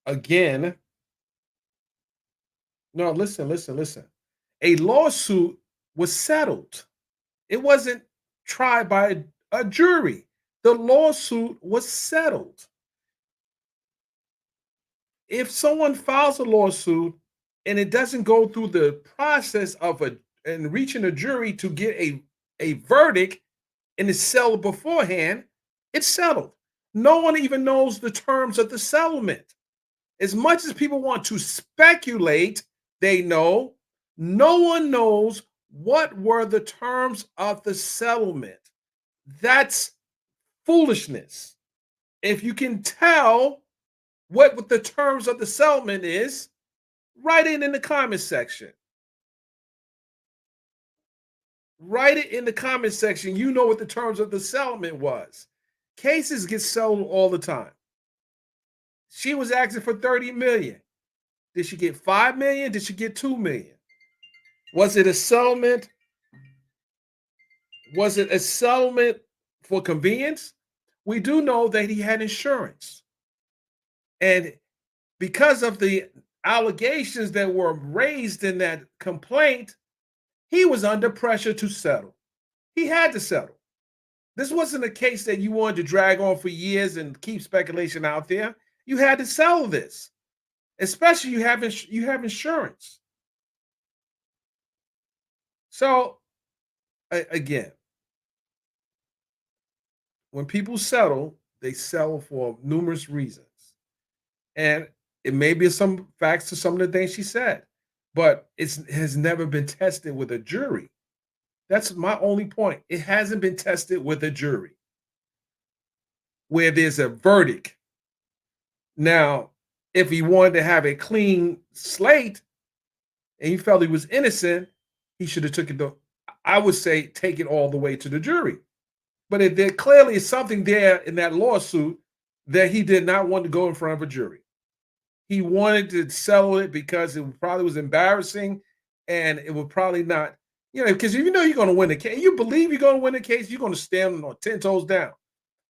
again, no, listen. A lawsuit was settled. It wasn't tried by a jury. The lawsuit was settled. If someone files a lawsuit and it doesn't go through the process of and reaching a jury to get a verdict and it's settled beforehand, it's settled. No one even knows the terms of the settlement. As much as people want to speculate, they know, no one knows what were the terms of the settlement. That's foolishness. If you can tell what the terms of the settlement is, write it in the comment section. Write it in the comment section. You know what the terms of the settlement was. Cases get settled all the time. She was asking for 30 million. Did she get 5 million? Did she get 2 million? Was it a settlement? Was it a settlement for convenience? We do know that he had insurance. And because of the allegations that were raised in that complaint, he was under pressure to settle. He had to settle. This wasn't a case that you wanted to drag on for years and keep speculation out there. You had to settle this, especially you have insurance. So again, when people settle, they settle for numerous reasons. And it may be some facts to some of the things she said, but it has never been tested with a jury. That's my only point. It hasn't been tested with a jury where there's a verdict. Now, if he wanted to have a clean slate and he felt he was innocent, he should have took it I would say take it all the way to the jury. But there clearly is something there in that lawsuit that he did not want to go in front of a jury. He wanted to settle it because it probably was embarrassing and it would probably not, because you know you're going to win the case. You believe you're going to win the case, you're going to stand on 10 toes down.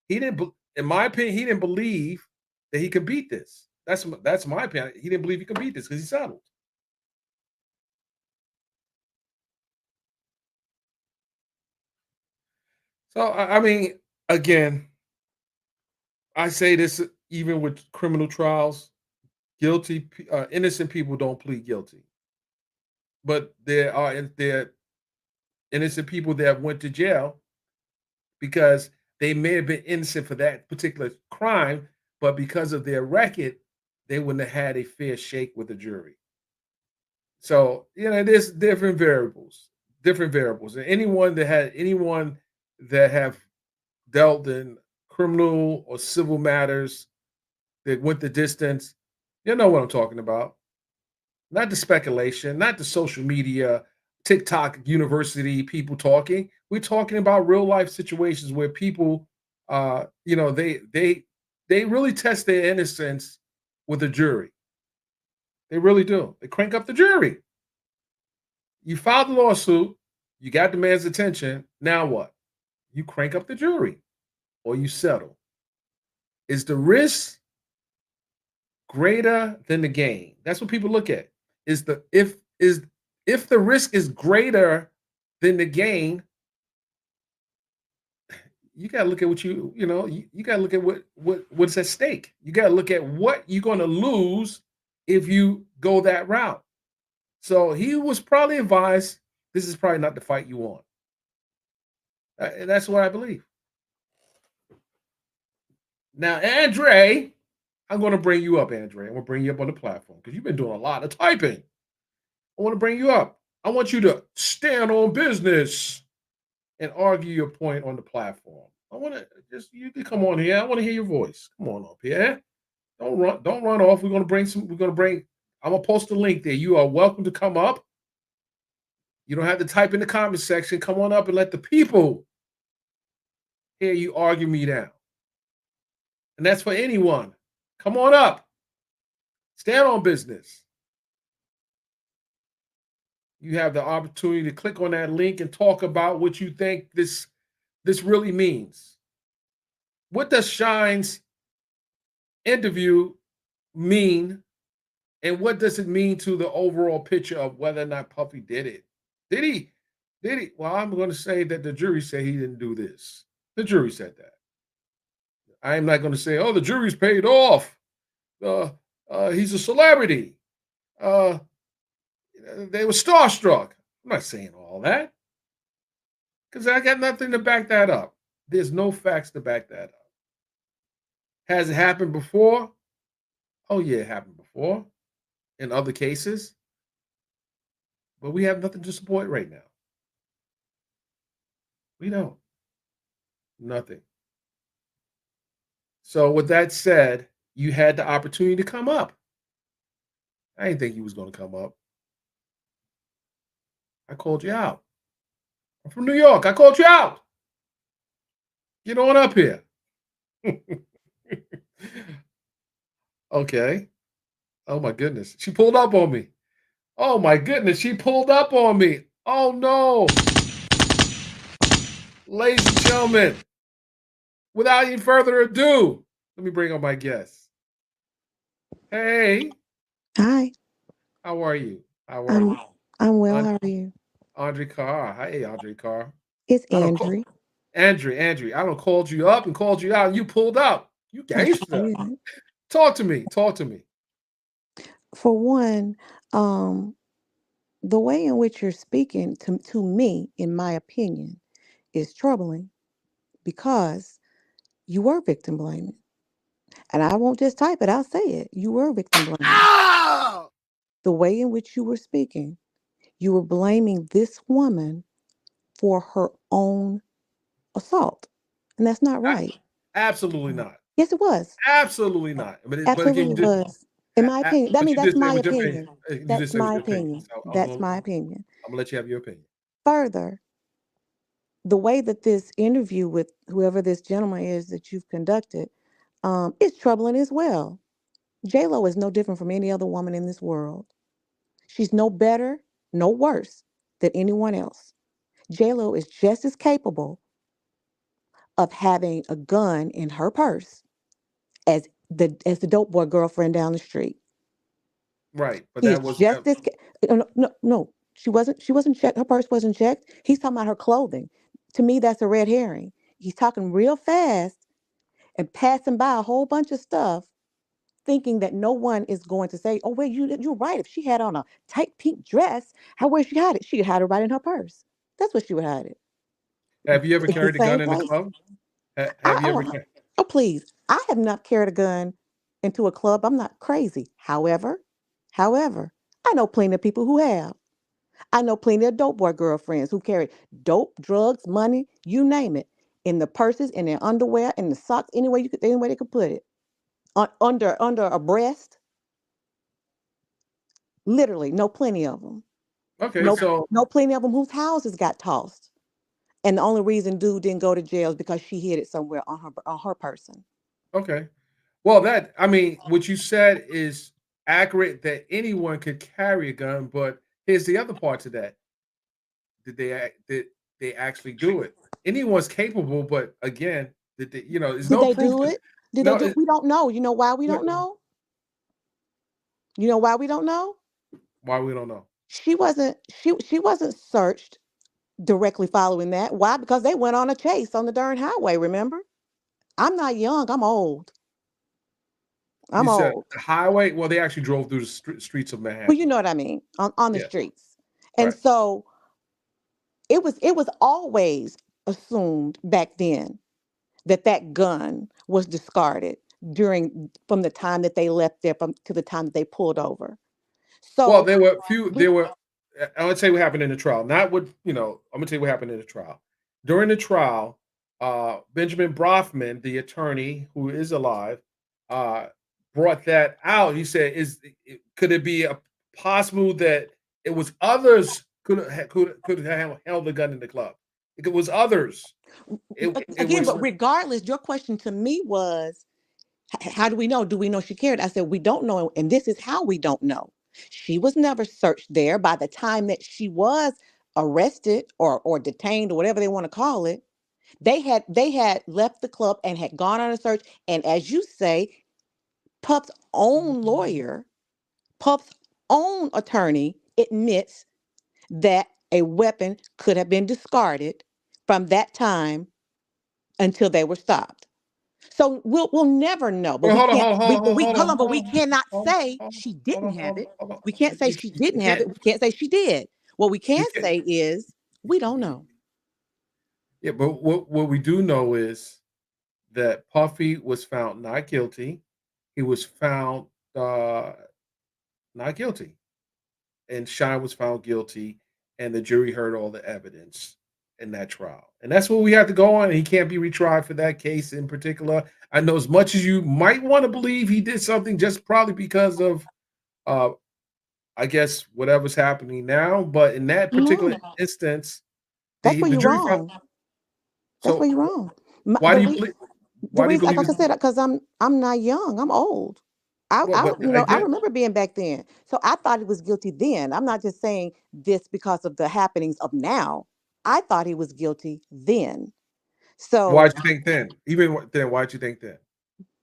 He didn't, in my opinion, he didn't believe that he could beat this. That's my opinion. He didn't believe he could beat this because he settled. So, I mean, again, I say this even with criminal trials, innocent people don't plead guilty. But there are innocent people that went to jail because they may have been innocent for that particular crime, but because of their record, they wouldn't have had a fair shake with the jury. So, there's different variables. And anyone that have dealt in criminal or civil matters that went the distance, you know what I'm talking about. Not the speculation, not the social media, TikTok university people talking. We're talking about real life situations where people, they really test their innocence with a jury. They really do. They crank up the jury. You filed the lawsuit, you got the man's attention. Now what? You crank up the jury or you settle. Is the risk greater than the gain? That's what people look at. If the risk is greater than the gain, you got to look at what you got to look at what's at stake. You got to look at what you're going to lose if you go that route. So he was probably advised, this is probably not the fight you want. And that's what I believe. Now, Andre, I'm going to bring you up, Andre. I'm going to bring you up on the platform because you've been doing a lot of typing. I want to bring you up. I want you to stand on business and argue your point on the platform. I want to you can come on here. I want to hear your voice. Come on up here. Don't run off. I'm going to post a link there. You are welcome to come up. You don't have to type in the comment section. Come on up and let the people hear you argue me down. And that's for anyone. Come on up. Stand on business. You have the opportunity to click on that link and talk about what you think this really means. What does Shyne's interview mean? And what does it mean to the overall picture of whether or not Puffy did it? Did he? Well, I'm going to say that the jury said he didn't do this. The jury said that. I'm not going to say, the jury's paid off. He's a celebrity. They were starstruck. I'm not saying all that because I got nothing to back that up. There's no facts to back that up. Has it happened before? Oh, yeah, it happened before in other cases. But we have nothing to support right now. We don't. Nothing. So with that said, you had the opportunity to come up. I didn't think you was going to come up. I called you out. I'm from New York. I called you out. Get on up here. Okay. Oh my goodness. She pulled up on me. Oh my goodness. She pulled up on me. Oh no. Ladies and gentlemen, without any further ado, let me bring on my guest. Hey, Hi, how are you? How are I'm you? I'm well. An- How are you? Andre Carr. Hey, Andre Carr. It's I don't call Andrew. Andrew. I don't called you up and called you out and you pulled up. You I gangster. did. Talk to me. Talk to me. For one, um, the way in which you're speaking to me, in my opinion, is troubling because you were victim blaming. And I won't just type it, I'll say it. You were victim blaming. Ah! The way in which you were speaking, you were blaming this woman for her own assault. And that's not A- right. Absolutely not. Yes, it was. Absolutely not. But again, Absolutely was. In my opinion. I but mean, you that's did say it my was your opinion. opinion. You did That's say it was my your opinion. opinion. So That's my opinion. I'm gonna let you have your opinion. Further, the way that this interview with whoever this gentleman is that you've conducted is troubling as well. J Lo is no different from any other woman in this world. She's no better, no worse than anyone else. J Lo is just as capable of having a gun in her purse as the dope boy girlfriend down the street. Right. But He that is was just as no, no, no. She wasn't checked. Her purse wasn't checked. He's talking about her clothing. To me, that's a red herring. He's talking real fast and passing by a whole bunch of stuff, thinking that no one is going to say, "Oh, wait, you're right. If she had on a tight pink dress, where she hide it? She could hide it right in her purse. That's where she would hide it. have you ever It's the carried a gun same in the place. club? I Have you ever oh, carried? oh please, I have not carried a gun into a club. I'm not crazy. However, I know plenty of people who have. I know plenty of dope boy girlfriends who carry dope, drugs, money, you name it, in the purses, in their underwear, in the socks, any way they could put it, under a breast. Literally, know plenty of them. Okay, Know so know plenty of them whose houses got tossed, and the only reason dude didn't go to jail is because she hid it somewhere on her person. okay. Well, what you said is accurate that anyone could carry a gun, but here's the other part to that. Did they actually do it? Anyone's capable, but again, there's Did no they proof do that it? Did they no do? it, We don't know. You know why we no, don't know? You know why we don't know? why we don't know. She wasn't searched directly following that. Why? Because they went on a chase on the darn highway, remember? I'm not young, I'm old. You I'm said old. the highway. Well, they actually drove through the streets of Well, you Manhattan. know what I mean, on the Yeah, streets. And right. so it was always assumed back then that that gun was discarded during from the time that they left there from to the time that they pulled over. Well, So there were few. we There were. I'm gonna tell you what happened in the trial. Not what I'm gonna tell you what happened in the trial. During the trial, Benjamin Brofman, the attorney who is alive, uh, brought that out. He said, could it be a possible that it was others could have held the gun in the club? It was others. It again, was but regardless, your question to me was, how do we know? Do we know she cared? I said, we don't know. And this is how we don't know. She was never searched there. By the time that she was arrested or detained or whatever they want to call it, they had left the club and had gone on a search. And as you say, Puff's own lawyer, Puff's own attorney admits that a weapon could have been discarded from that time until they were stopped. So we'll never know, but Well, we hold on, can't hold on, we hold but on, we hold hold on, on, but hold we on, cannot hold on, say hold on, she hold didn't on, have hold on, it. hold on. We can't say she You didn't have can't. it. We can't say she did. What we You can can't. say is we don't know. Yeah, but what we do know is that Puffy was found not guilty. He was found uh, not guilty, and Shyne was found guilty, and the jury heard all the evidence. in that trial. And that's what we have to go on. He can't be retried for that case in particular. I know as much as you might want to believe he did something just probably because of I guess whatever's happening now, but in that particular No, instance, that's where the you're jury found. wrong. That's where So you're wrong. My, why do you believe? the Why do you reason, like believe I it's said, because I'm not young. I'm old. well? But I again, remember being back then. So I thought he was guilty then. I'm not just saying this because of the happenings of now. I thought he was guilty then. So why'd you think then? Even then, why'd you think then?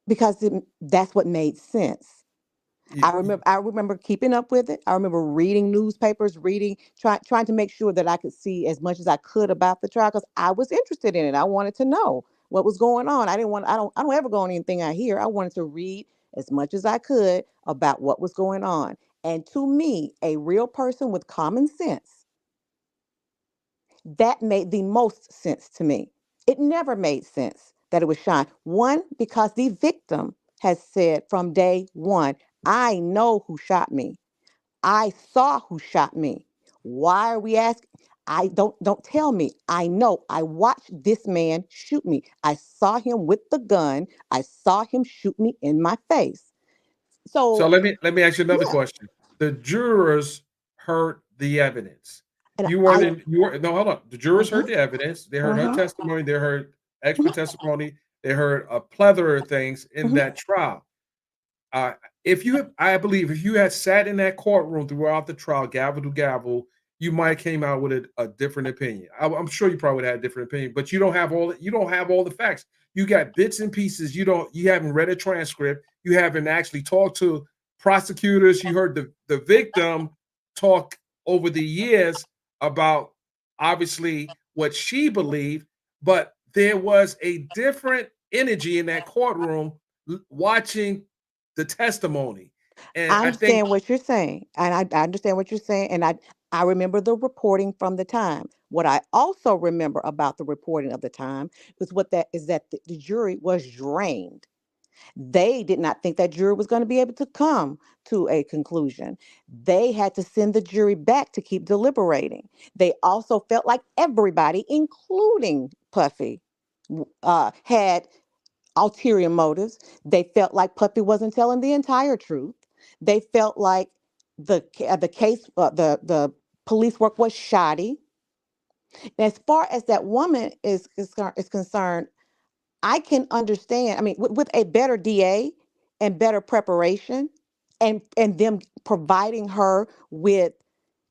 because that's what made sense. You- you- I remember keeping up with it. I remember reading newspapers, trying to make sure that I could see as much as I could about the trial because I was interested in it. I wanted to know what was going on. I don't ever go on anything I hear. I wanted to read as much as I could about what was going on. And to me, a real person with common sense, that made the most sense to me. It never made sense that it was Shyne. One, because the victim has said from day one, I know who shot me. I saw who shot me. Why are we asking? I don't tell me. I know. I watched this man shoot me. I saw him with the gun. I saw him shoot me in my face. So So let me ask you another yeah, question. The jurors heard the evidence. and You weren't in. You were no. Hold on. The jurors heard mhm, the evidence. They heard her mhm, testimony. They heard expert mhm, testimony. They heard a plethora of things in mhm. that trial. Uh, I believe, if you had sat in that courtroom throughout the trial, gavel to gavel, you might have came out with a different opinion. I'm sure you probably would have had a different opinion, but you don't have all. You don't have all the facts. You got bits and pieces. You don't. You haven't read a transcript. You haven't actually talked to prosecutors. You heard the victim talk over the years about obviously what she believed, but there was a different energy in that courtroom watching the testimony. And I I think understand what you're saying, and I understand what you're saying, and I remember the reporting from the time. What I also remember about the reporting of the time was what that is that the jury was drained. They did not think that jury was going to be able to come to a conclusion. They had to send the jury back to keep deliberating. They also felt like everybody, including Puffy, had ulterior motives. They felt like Puffy wasn't telling the entire truth. They felt like the case, the police work was shoddy. And as far as that woman is concerned, I can understand. I mean, with a better DA and better preparation, and them providing her with,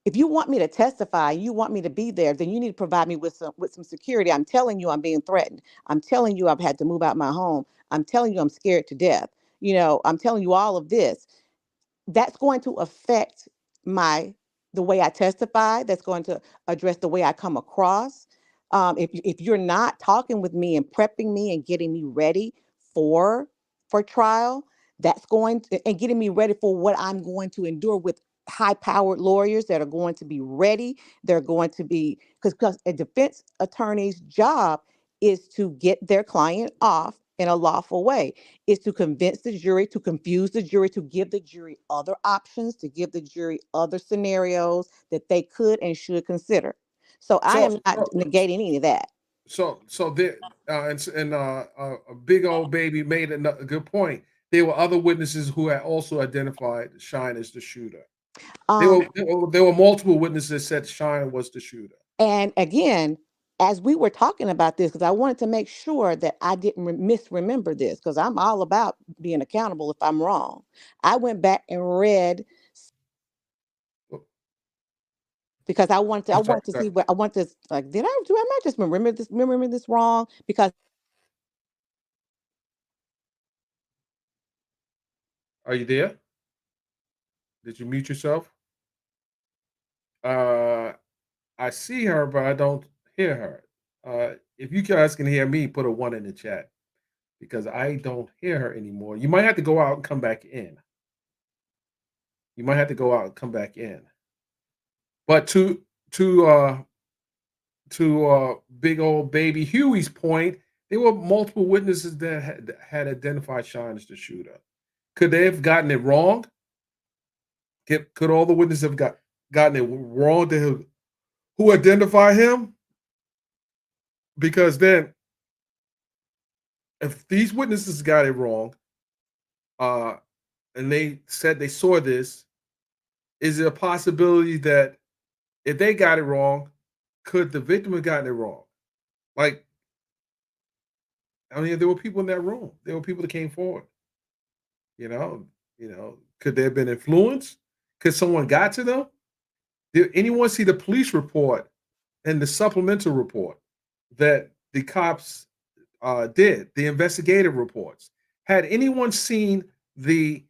if you want me to testify, you want me to be there, then you need to provide me with some security. I'm telling you, I'm being threatened. I'm telling you, I've had to move out my home. I'm telling you, I'm scared to death. I'm telling you all of this. That's going to affect my the way I testify. That's going to address the way I come across. If you're not talking with me and prepping me and getting me ready for for trial, that's going to, and getting me ready for what I'm going to endure with high powered lawyers that are going to be ready. They're going to be, because a defense attorney's job is to get their client off in a lawful way, is to convince the jury, to confuse the jury, to give the jury other options, to give the jury other scenarios that they could and should consider. So I so am not so negating any of that. so there a big old baby made a good point. There were other witnesses who had also identified Shine as the shooter. Um, There were multiple witnesses that said Shine was the shooter. and again, as we were talking about this, because I wanted to make sure that I didn't misremember this, because I'm all about being accountable if I'm wrong. I went back and read Oh, because I I'm sorry. wanted to see what I want to, like, am I just remembering this wrong? Because Are you there? Did you mute yourself? Uh, I see her, but I don't hear her. If you guys can hear me, put a one in the chat because I don't hear her anymore. You might have to go out and come back in. You might have to go out and come back in. But to big old baby Huey's point, there were multiple witnesses that had identified Sean as the shooter. Could they have gotten it wrong? Could all the witnesses have gotten it wrong to who identify him? Because then, if these witnesses got it wrong, and they said they saw this, is it a possibility that if they got it wrong, could the victim have gotten it wrong? Like, I mean, there were people in that room. There were people that came forward. Could they have been influenced? Could someone got to them? Did anyone see the police report and the supplemental report that the cops did? The investigative reports. Had anyone seen the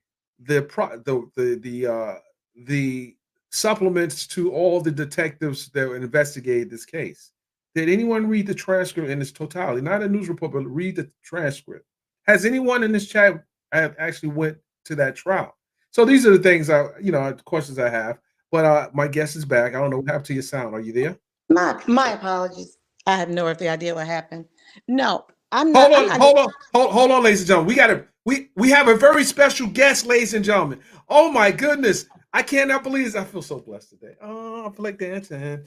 supplements to all the detectives that investigated this case? Did anyone read the transcript in its totality? Not a news report, but read the transcript. Has anyone in this chat actually went to that trial? So these are the things questions I have. But my guest is back. I don't know what happened to your sound. Are you there? My apologies. I have no idea what happened. No, I'm not. Hold on, ladies and gentlemen. We have a very special guest, ladies and gentlemen. Oh my goodness. I cannot believe this. I feel so blessed today. Oh, I feel like dancing.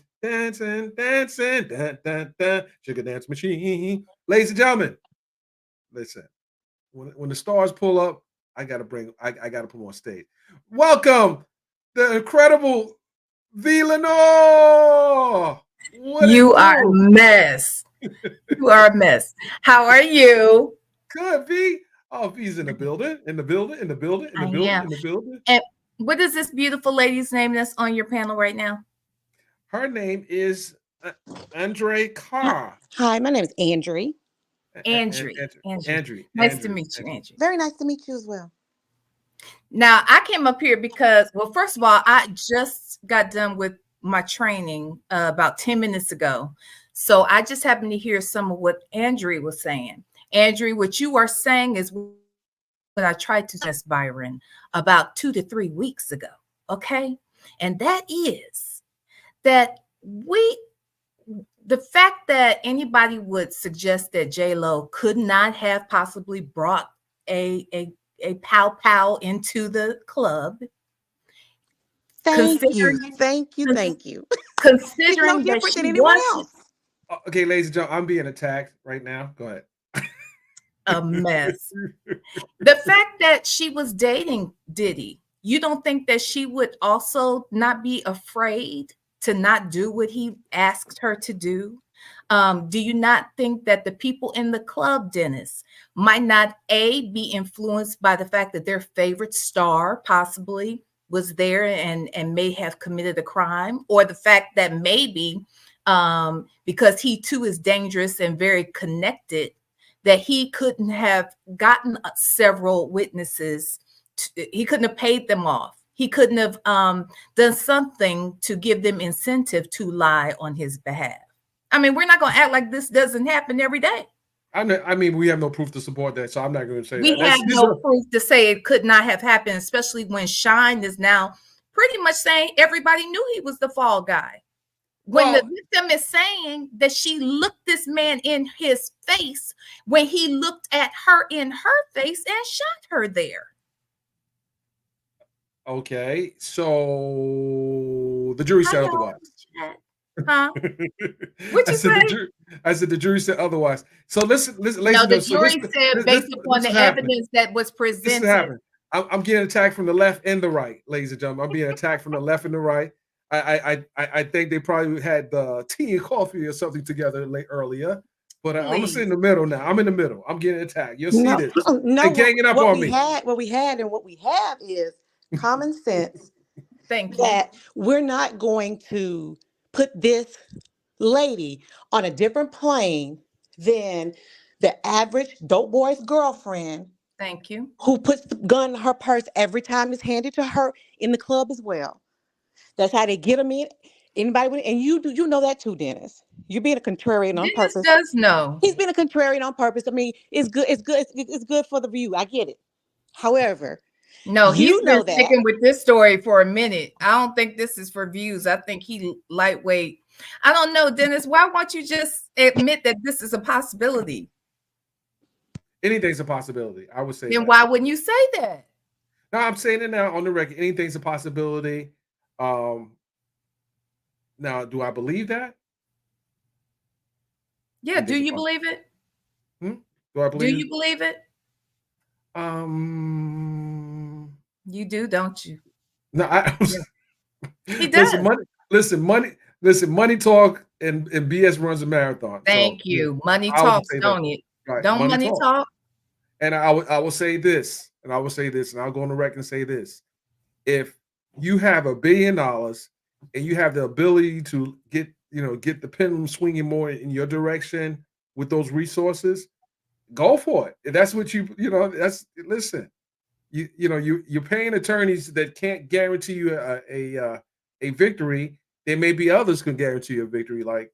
Sugar dance machine. Ladies and gentlemen, listen. When the stars pull up, I gotta put them on stage. Welcome, the incredible V. Lenore. You are a mess. You are a mess. How are you? Good, V. Oh, V's in the building. In the building. And what is this beautiful lady's name that's on your panel right now? Her name is Andre Carr. Hi, my name is Andrew. Andrew. Nice to meet you, Andrew. Very nice to meet you as well. Now, I came up here because, well, first of all, I just got done with my training about 10 minutes ago. So I just happened to hear some of what Andrew was saying. Andrew, what you are saying is what I tried to test Byron about 2 to 3 weeks ago. Okay. And that is that the fact that anybody would suggest that J-Lo could not have possibly brought a pow into the club. Thank you. Considering it's no different than anyone else. Okay, ladies and gentlemen, I'm being attacked right now. Go ahead. A mess. The fact that she was dating Diddy, you don't think that she would also not be afraid to not do what he asked her to do? Do you not think that the people in the club, Dennis, might not be influenced by the fact that their favorite star possibly was there and may have committed a crime, or the fact that maybe because he too is dangerous and very connected, that he couldn't have gotten several witnesses. He couldn't have paid them off. He couldn't have done something to give them incentive to lie on his behalf. I mean, we're not going to act like this doesn't happen every day. I mean, we have no proof to support that, so I'm not going to say we that. We have no proof to say it could not have happened, especially when Shyne is now pretty much saying everybody knew he was the fall guy. When the victim is saying that she looked this man in his face when he looked at her in her face and shot her there. Okay, so the jury said otherwise. Huh? What you say? I said the jury said otherwise. So listen. No, the jury said based upon the evidence that was presented. This happened. I'm getting attacked from the left and the right, ladies and gentlemen. I'm being attacked from the left and the right. I think they probably had tea and coffee or something together earlier. But I'm gonna sit in the middle now. I'm in the middle. I'm getting attacked. You'll see this. No, they're ganging up on me. What we have is common sense. Thank you. That we're not going to put this lady on a different plane than the average dope boy's girlfriend. Thank you. Who puts the gun in her purse every time it's handed to her in the club as well. That's how they get them in. Anybody, and you know that too, Dennis. You're being a contrarian on purpose. Dennis does know. He's been a contrarian on purpose. I mean, it's good for the view. I get it. However, no, he's been sticking with this story for a minute. I don't think this is for views. I think he lightweight. I don't know, Dennis. Why won't you just admit that this is a possibility? Anything's a possibility. I would say. Then why wouldn't you say that? No, I'm saying it now on the record. Anything's a possibility. Now, do I believe that? Yeah. He Do doesn't you find- believe it? Do I Do believe? you believe it? You do, don't you? No, I He does. listen, money talk and BS runs a marathon. Thank So you. Money I would talks, say that. don't it? Right, Don't money talk? And I will say this, and I will say this, and I'll go on the record and say this. If you have $1 billion and you have the ability to get the pendulum swinging more in your direction with those resources, go for it. If that's what that's listen. You're paying attorneys that can't guarantee you a victory. There may be others can guarantee you a victory, like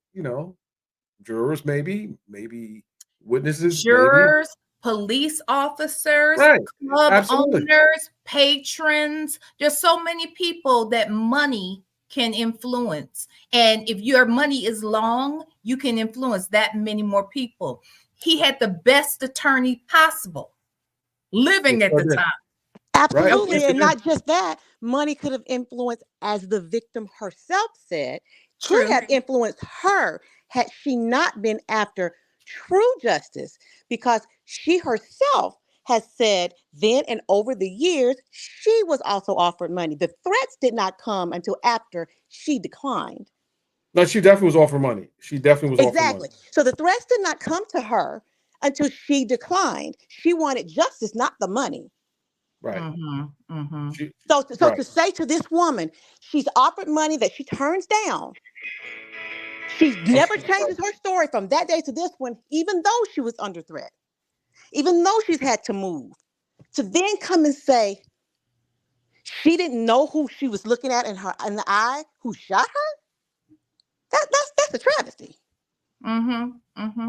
jurors, maybe witnesses, Jurors, police officers, right? club Absolutely. owners, patrons. There's so many people that money can influence. And if your money is long, you can influence that many more people. He had the best attorney possible living at the time. Absolutely. Right. And not just that, money could have influenced, as the victim herself said, could True. have influenced her had she not been after true justice, because she herself has said then and over the years, she was also offered money. The threats did not come until after she declined. No, she definitely was offered money. She definitely was offered money. Exactly. So the threats did not come to her until she declined. She wanted justice, not the money. Right. So right. to say to this woman, she's offered money that she turns down. She never changes her story from that day to this one, even though she was under threat, even though she's had to move. To then come and say she didn't know who she was looking at in the eye, who shot her. That's a travesty.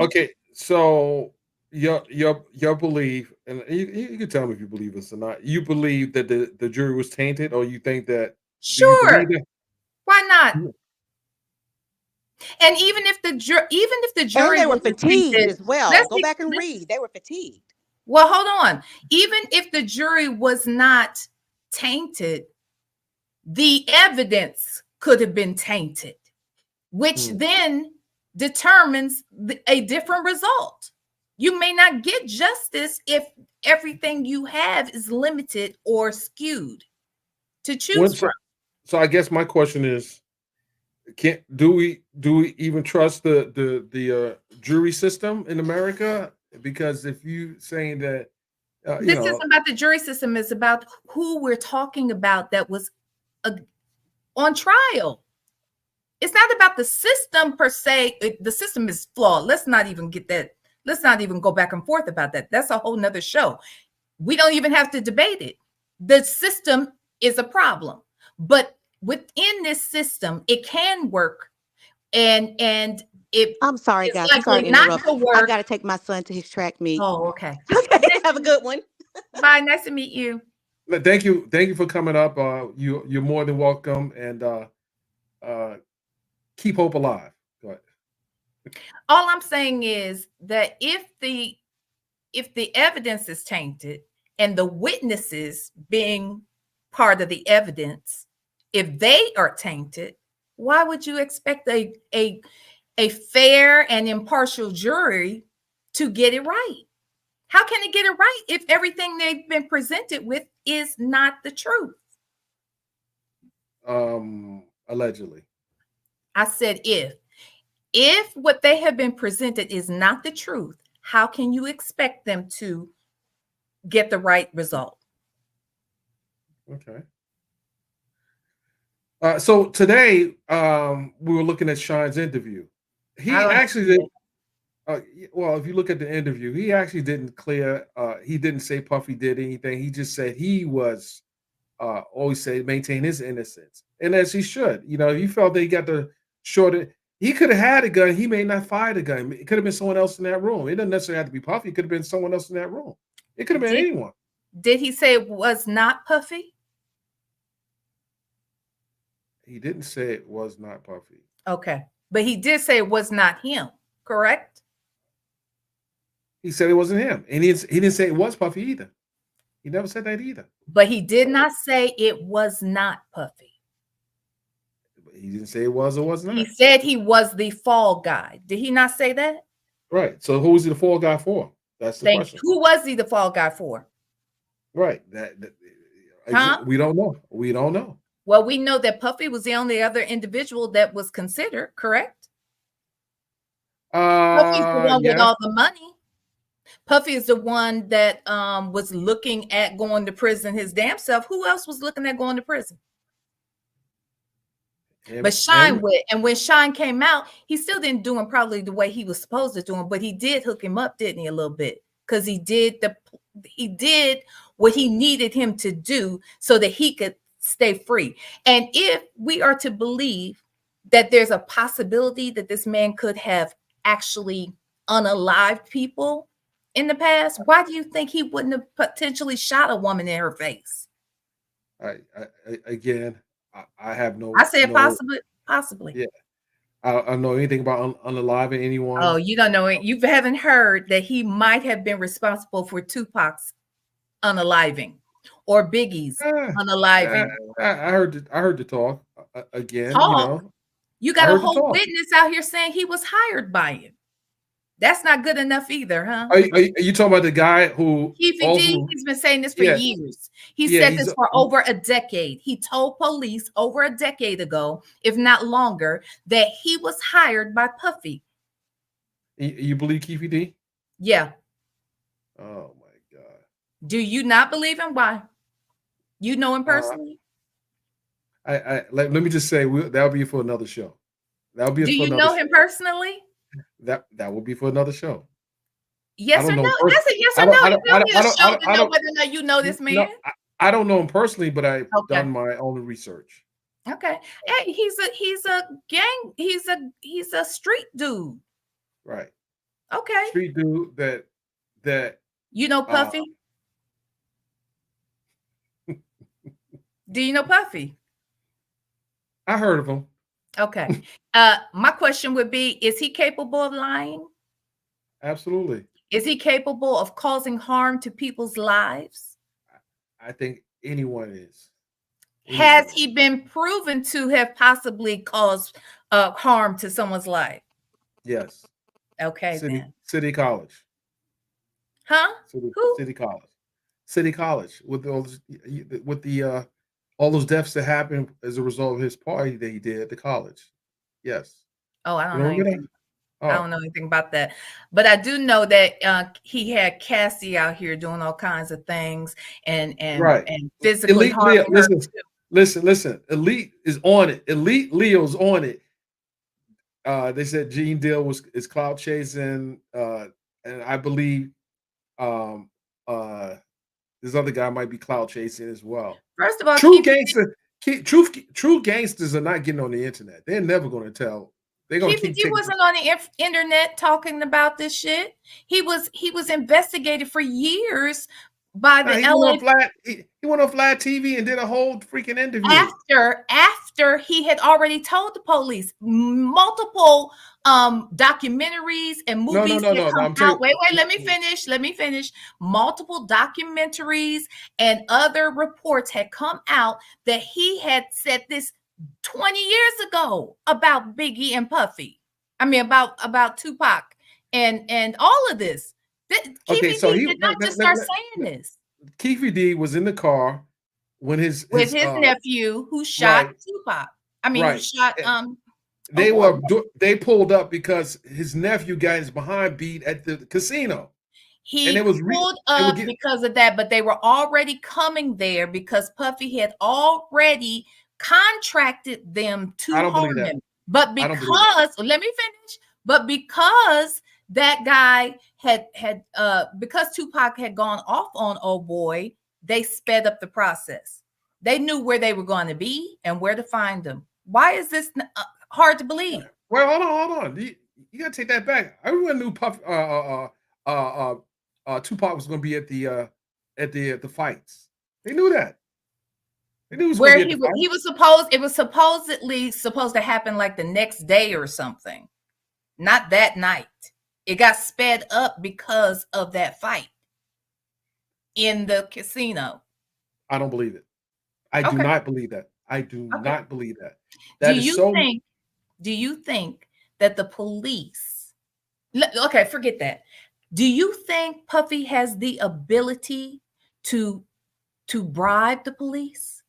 Okay, so your belief, and you can tell me if you believe this or not. You believe that the jury was tainted, or you think that? Sure. Why not? And even if the jury, and they were fatigued tainted, as well. Go back and read. They were fatigued. Well, hold on. Even if the jury was not tainted, the evidence could have been tainted, which then determines a different result. You may not get justice if everything you have is limited or skewed to choose from. So I guess my question is, do we even trust the jury system in America? Because if you saying that this isn't about the jury system, it's about who we're talking about that was on trial. It's not about the system per se. The system is flawed. Let's not even get that. Let's not even go back and forth about that. That's a whole nother show. We don't even have to debate it. The system is a problem, but within this system, it can work. And it. I'm sorry, guys. I'm sorry to interrupt. I got to take my son to his track meet. Oh, okay. Have a good one. Bye. Nice to meet you. Thank you for coming up. You're more than welcome, and keep hope alive. Go ahead. All I'm saying is that if the evidence is tainted and the witnesses being part of the evidence, if they are tainted, why would you expect a fair and impartial jury to get it right? How can it get it right if everything they've been presented with is not the truth? Allegedly. I said if what they have been presented is not the truth, how can you expect them to get the right result? Okay. So today we were looking at Shyne's interview. He actually did. Well, if you look at the interview, he actually didn't clear. He didn't say Puffy did anything. He just said he was always say maintain his innocence, and as he should. If he felt that he got the short, he could have had a gun. He may not fire the gun. It could have been someone else in that room. It doesn't necessarily have to be Puffy. It could have been someone else in that room. It could have been anyone. Did he say it was not Puffy? He didn't say it was not Puffy. Okay, but he did say it was not him. Correct. He said it wasn't him, and he didn't say it was Puffy either. He never said that either. But he did not say it was not Puffy. He didn't say it was or was not. He said he was the fall guy. Did he not say that? Right. So who was he the fall guy for? That's the Thank you. question. Who was he the fall guy for? Right. Huh? We don't know. We don't know. Well, we know that Puffy was the only other individual that was considered, correct? Puffy's the one with Yeah. all the money. Puffy is the one that was looking at going to prison his damn self. Who else was looking at going to prison? But Shyne went, and when Shyne came out, he still didn't do him probably the way he was supposed to do him, but he did hook him up, didn't he, a little bit? Because he did what he needed him to do so that he could stay free. And if we are to believe that there's a possibility that this man could have actually unalived people in the past, why do you think he wouldn't have potentially shot a woman in her face? I have no. I said possibly. Yeah, I don't know anything about unaliving anyone. Oh, you don't know it. You haven't heard that he might have been responsible for Tupac's unaliving or Biggie's unaliving. I heard the talk again. Talk? You know, you got a whole witness out here saying he was hired by him. That's not good enough either, huh? Are you talking about the guy who he's been saying this for years. He said this for over a decade. He told police over a decade ago, if not longer, that he was hired by Puffy. You believe Keefe D? Yeah. Oh my God. Do you not believe him? Why? You know him personally? Let me just say that'll be for another show. That'll be. Do you know him personally? That will be for another show. Yes or no? That's a yes or no. You don't need a show to know whether or not you know this man. No, I don't know him personally, but I've done my own research. Okay. Hey, he's a street dude. Right. Okay. Street dude that you know Puffy? Do you know Puffy? I heard of him. Okay. My question would be, is he capable of lying? Absolutely. Is he capable of causing harm to people's lives? I think anyone is. Has he been proven to have possibly caused harm to someone's life? Yes. Okay, City College. Huh? City College. City College with all those deaths that happened as a result of his party that he did at the college. Yes. Oh, I don't know anything. I don't know anything about that, but I do know that he had Cassie out here doing all kinds of things and physically harming her. Listen. Elite is on it. Elite Leo's on it. They said Gene Deal is clout chasing, and I believe this other guy might be clout chasing as well. First of all, true gangsters are not getting on the internet. They're never going to tell. They're going to keep. He wasn't on the internet talking about this shit. He was investigated for years by the LA. He went on Vlad TV and did a whole freaking interview. After he had already told the police, multiple documentaries and movies had come out. Wait, let me finish. Multiple documentaries and other reports had come out that he had said this 20 years ago about Biggie and Puffy. I mean about Tupac and all of this. Keefe D did not just start saying this. Keefe D was in the car when his nephew who shot Tupac. Who shot they pulled up because his nephew got his behind beat at the casino. He pulled up because of that, but they were already coming there because Puffy had already contracted them to harm him. But because let me finish. But because that guy had because Tupac had gone off on old boy, they sped up the process. They knew where they were going to be and where to find them. Why is this hard to believe? Well, hold on. You got to take that back. Everyone knew Tupac was going to be at the fights. They knew that. They knew it was supposedly supposed to happen like the next day or something, not that night. It got sped up because of that fight in the casino. I don't believe it. I do not believe that. I do not believe that. Do you think that the police Okay, forget that. Do you think Puffy has the ability to bribe the police?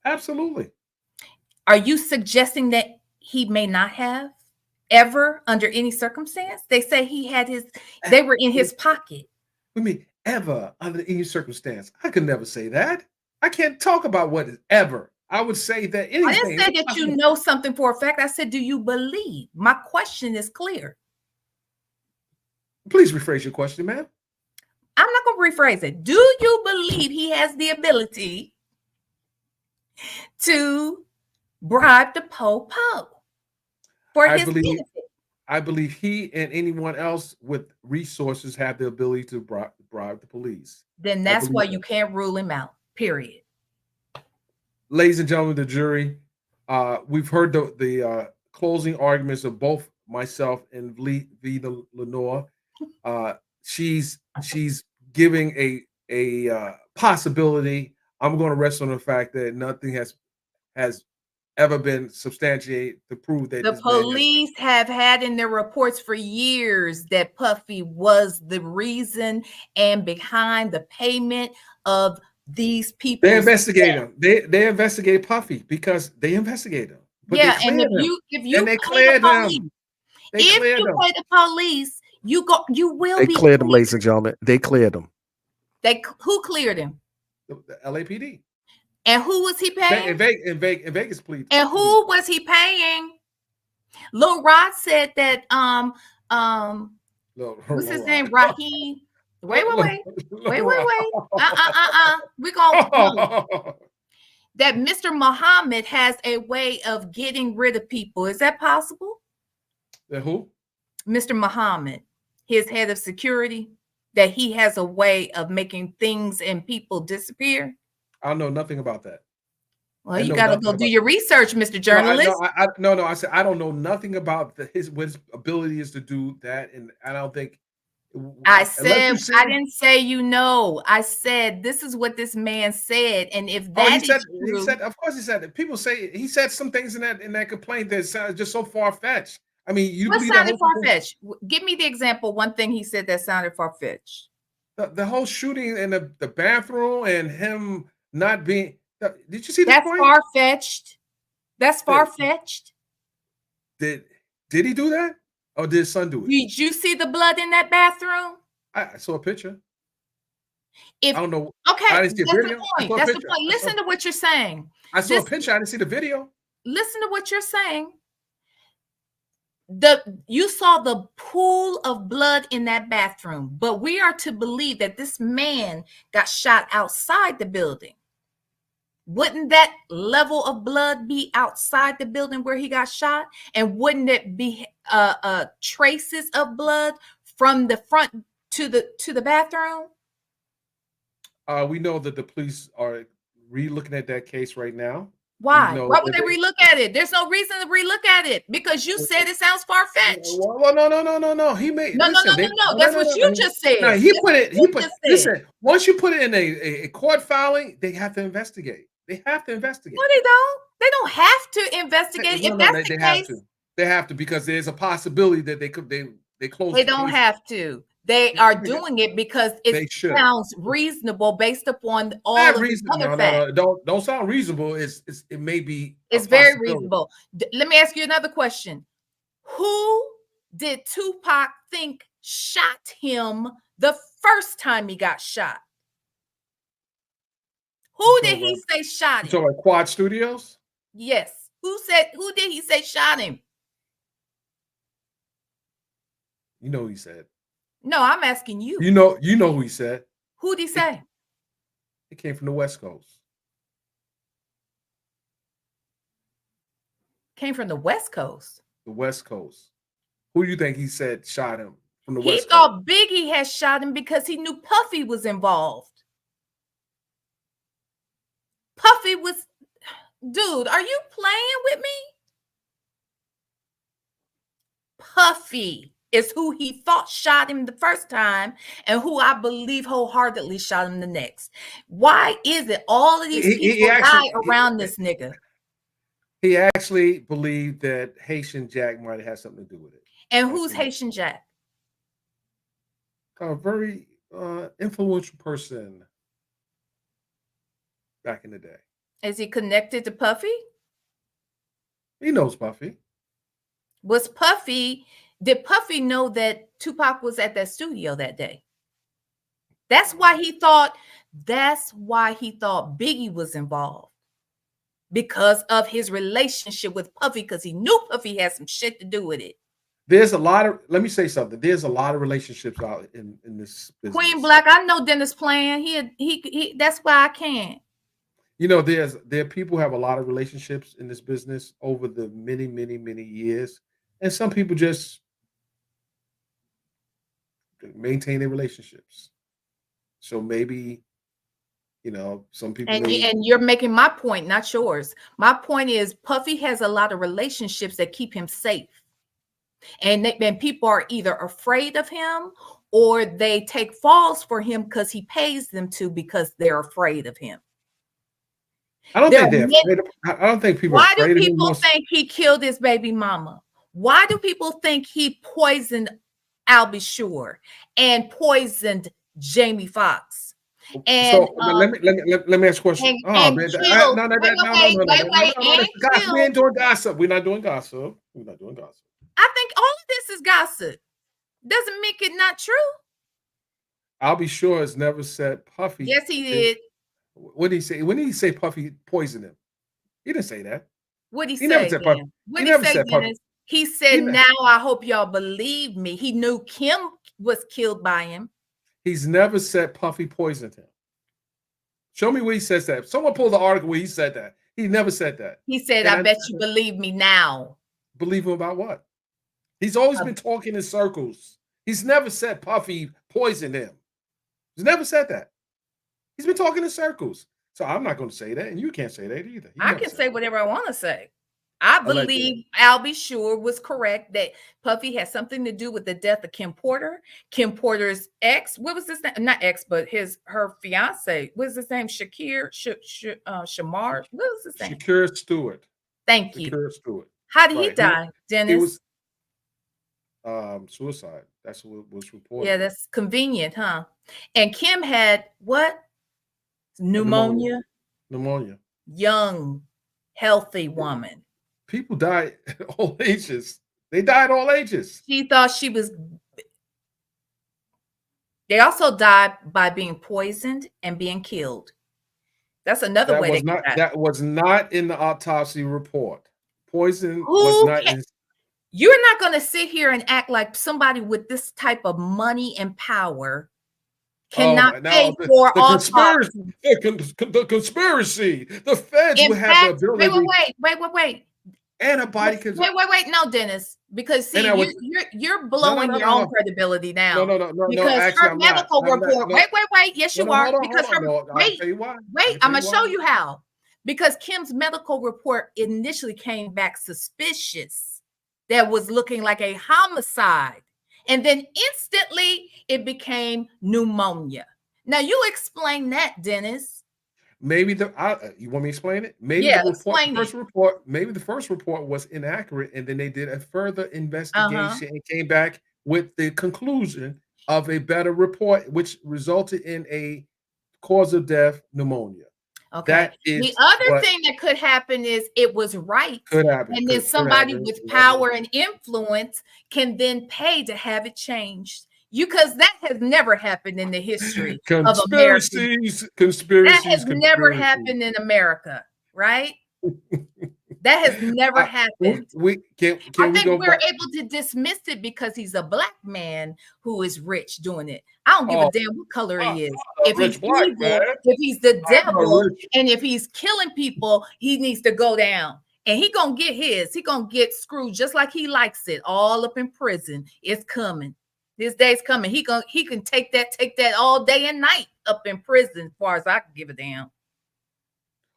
Absolutely. Are you suggesting that he may not have ever under any circumstance? They say they were in his pocket. I mean, ever under any circumstance. I could never say that. I can't talk about what is ever. I would say that anything. I didn't say that you know something for a fact. I said, do you believe? My question is clear. Please rephrase your question, ma'am. I'm not going to rephrase it. Do you believe he has the ability to bribe the po-po for his benefit? I believe he and anyone else with resources have the ability to bribe the police. Then that's why you can't rule him out, period. Ladies and gentlemen, the jury, we've heard the closing arguments of both myself and Vida Lenore. She's giving a possibility. I'm going to rest on the fact that nothing has ever been substantiated to prove that the police have had in their reports for years that Puffy was the reason and behind the payment of these people. They investigate him. They investigate Puffy because they investigate him. But yeah, and if you they cleared them. If you play the police, you will be. They cleared them, ladies and gentlemen. They cleared them. Who cleared him? The LAPD. And who was he paying? In Vegas, please. And who was he paying? Lil Rod said that what's his name? Raheem. Wait. We're gonna that Mr. Muhammad has a way of getting rid of people. Is that possible? The who? Mr. Muhammad, his head of security, that he has a way of making things and people disappear. I know nothing about that. Well, you got to go do your research, Mr. Journalist. No, I said I don't know nothing about what his ability is to do that, and I don't think. I didn't say you know. I said this is what this man said, and if that is true, he said, of course he said it. People say he said some things in that complaint that sounded just so far fetched. I mean, what sounded far fetched? Give me the example. One thing he said that sounded far fetched. The whole shooting in the bathroom and him not being. Did you see that's far fetched? That's far fetched. Did he do that, or did his son do it? Did you see the blood in that bathroom? I saw a picture. I don't know. Okay, I didn't see that's a video. the point. That's the point. Listen to what you're saying. I saw a picture. I didn't see the video. Listen to what you're saying. You saw the pool of blood in that bathroom, but we are to believe that this man got shot outside the building. Wouldn't that level of blood be outside the building where he got shot? And wouldn't it be traces of blood from the front to the bathroom? We know that the police are re-looking at that case right now. Why? Why would they relook at it? There's no reason to relook at it because you said it sounds far-fetched. Well, no. He made no. That's what you just said. No, listen, once you put it in a court filing, they have to investigate. They have to investigate. No, they don't. They don't have to investigate. If that's the case, they have to because there's a possibility that they close. They don't have to. They are doing it because it sounds reasonable based upon all of the other facts. Don't sound reasonable. It may be. It's very reasonable. Let me ask you another question. Who did Tupac think shot him the first time he got shot? Who did he say shot him? So like Quad Studios? Yes. Who did he say shot him? You know who he said. No, I'm asking you. You know who he said. Who did he say? It came from the West Coast. Came from the West Coast. The West Coast. Who do you think he said shot him from the West Coast? He thought Biggie had shot him because he knew Puffy was involved. Puffy was, dude, are you playing with me? Puffy is who he thought shot him the first time and who I believe wholeheartedly shot him the next. Why is it all of these people die around this nigga? He actually believed that Haitian Jack might have had something to do with it. And who's Haitian Jack? a very influential person back in the day. Is he connected to Puffy? He knows Puffy. Did Puffy know that Tupac was at that studio that day? That's why he thought Biggie was involved, because of his relationship with Puffy, because he knew Puffy had some shit to do with it. There's a lot of, let me say something. There's a lot of relationships out in this business. Queen Black, I know Dennis playing. He that's why I can't. You know, there are people who have a lot of relationships in this business over the many, many, many years. And some people just maintain their relationships. So maybe, you know, some people and you're making my point, not yours. My point is Puffy has a lot of relationships that keep him safe. And people are either afraid of him or they take falls for him because he pays them to, because they're afraid of him. I don't think they're afraid of, I don't think people are afraid of him. Why do people think he killed his baby mama? Why do people think he poisoned Albie Shore and poisoned Jamie Foxx? And so let me ask a question. We ain't doing gossip. We're not doing gossip. I think all of this is gossip. Doesn't make it not true. Albie Shore has never said Puffy. Yes, he did. What did he say? When did he say Puffy poisoned him? He didn't say that. What did he say? Never said Puffy. What did he say, Dennis? He said, now I hope y'all believe me. He knew Kim was killed by him. He's never said Puffy poisoned him. Show me where he says that. Someone pulled the article where he said that. He never said that. He said, I bet you believe me now. Believe him about what? He's always been talking in circles. He's never said Puffy poisoned him. He's never said that. He's been talking in circles. So I'm not going to say that, and you can't say that either. I can say whatever I want to say. I believe Albie Shore was correct that Puffy had something to do with the death of Kim Porter. Kim Porter's ex, what was his name? Not ex, but her fiance. What was his name? Shamar. What was his name? Shakira Stewart. Thank you. Shakira Stewart. How did he die, Dennis? It was suicide. That's what was reported. Yeah, that's convenient, huh? And Kim had what? Pneumonia. Young, healthy woman. People die at all ages. They die at all ages. She thought she was. They also died by being poisoned and being killed. That's another way. That was not in the autopsy report. Poison was not in. You're not going to sit here and act like somebody with this type of money and power cannot pay for the conspiracy. The feds would have the ability. Wait. Antibody can. Wait. No, Dennis, because see, you're blowing your own credibility now. No. Because actually, her medical report. Wait. Yes, you are. Because wait. I'm gonna show you how. Because Kim's medical report initially came back suspicious. That was looking like a homicide. And then instantly it became pneumonia. Now you explain that, Dennis. Maybe you want me to explain it? Maybe maybe the first report was inaccurate, and then they did a further investigation and came back with the conclusion of a better report, which resulted in a cause of death, pneumonia. Okay. That is the other thing that could happen is it was right. Could happen. And then somebody with power and influence can then pay to have it changed. Because that has never happened in the history of America. That has never happened in America, right? That has never happened. I think we're able to dismiss it because he's a black man who is rich doing it. I don't give a damn what color he is. If he's evil, if he's the devil, and if he's killing people, he needs to go down. And he gonna get his. He gonna get screwed just like he likes it, all up in prison. It's coming. This day's coming. He can take that all day and night up in prison, as far as I can give a damn.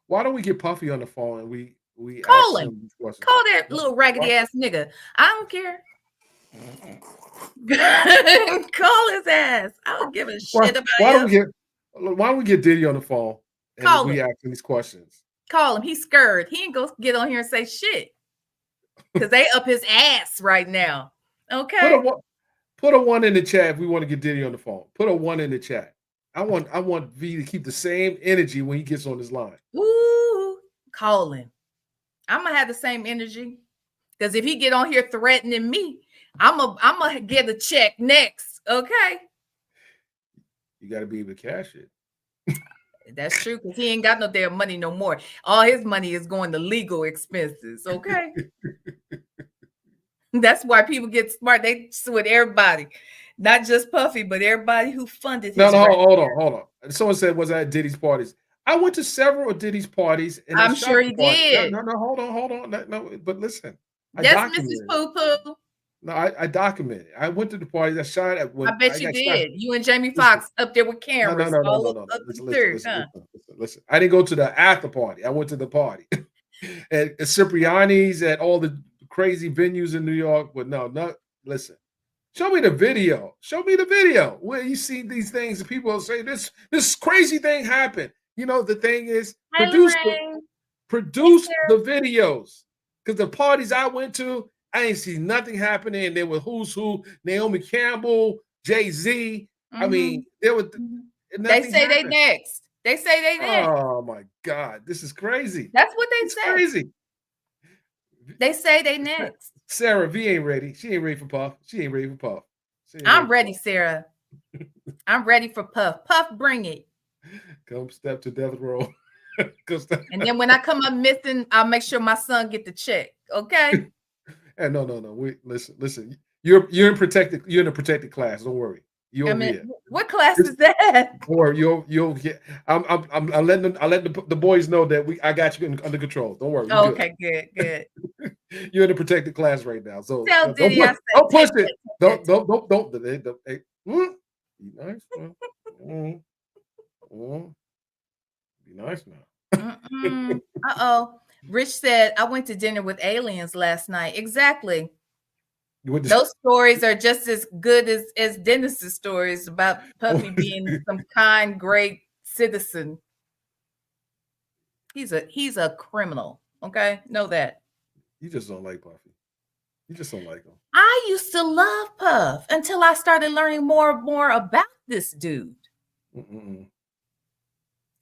Why don't we get Puffy on the phone and we call him? Call that little raggedy ass nigga. I don't care. Call his ass. I don't give a shit about him. Why don't we get Diddy on the phone and we ask him these questions? Call him. He's scared. He ain't gonna get on here and say shit because they up his ass right now. Okay. Put a 1 in the chat if we want to get Diddy on the phone. Put a 1 in the chat. I want V to keep the same energy when he gets on this line. Ooh, call him. I'm gonna have the same energy because if he get on here threatening me, I'm gonna get a check next. Okay, You got to be able to cash it. that's true because he ain't got no damn money no more. All his money is going to legal expenses. Okay, that's why people get smart. They sue everybody, not just Puffy, but everybody who funded his. No, hold on. Someone said, was I at Diddy's parties? I went to several of Diddy's parties, and I'm sure he did. No, hold on. No, but listen, That's Mrs. Poo Poo. No, I documented. I went to the parties. I shot at when I bet you did. Shot. You and Jamie Foxx up there with cameras. No. Listen. I didn't go to the after party. I went to the party at Cipriani's, at all the crazy venues in New York. But no, listen. Show me the video. Show me the video where you see these things and people say this crazy thing happened. You know, the thing is produce the videos. Because the parties I went to, I ain't see nothing happening. And there were who's who, Naomi Campbell, Jay-Z. Mm-hmm. I mean, there was they say happened. They next. They say they next. Oh my God, this is crazy. That's what they say. Crazy. They say they next. Sarah V ain't ready. She ain't ready for Puff. I'm ready, Sarah. I'm ready for Puff. Puff, bring it. Come step to death row. And then when I come up missing, I'll make sure my son get the check. Okay. And no. Listen. You're in protected. You're in a protected class. Don't worry. What class is that? Or you'll get. I'm letting the boys know that I got you under control. Don't worry. Oh, okay, good. You're in a protected class right now. So tell Diddy don't push it. Don't. Be nice. Be nice now. Uh-oh. Rich said, I went to dinner with aliens last night. Exactly. Those stories are just as good as Dennis's stories about Puffy being some kind, great citizen. He's a criminal. Okay, know that. You just don't like Puffy. You just don't like him. I used to love Puff until I started learning more about this dude.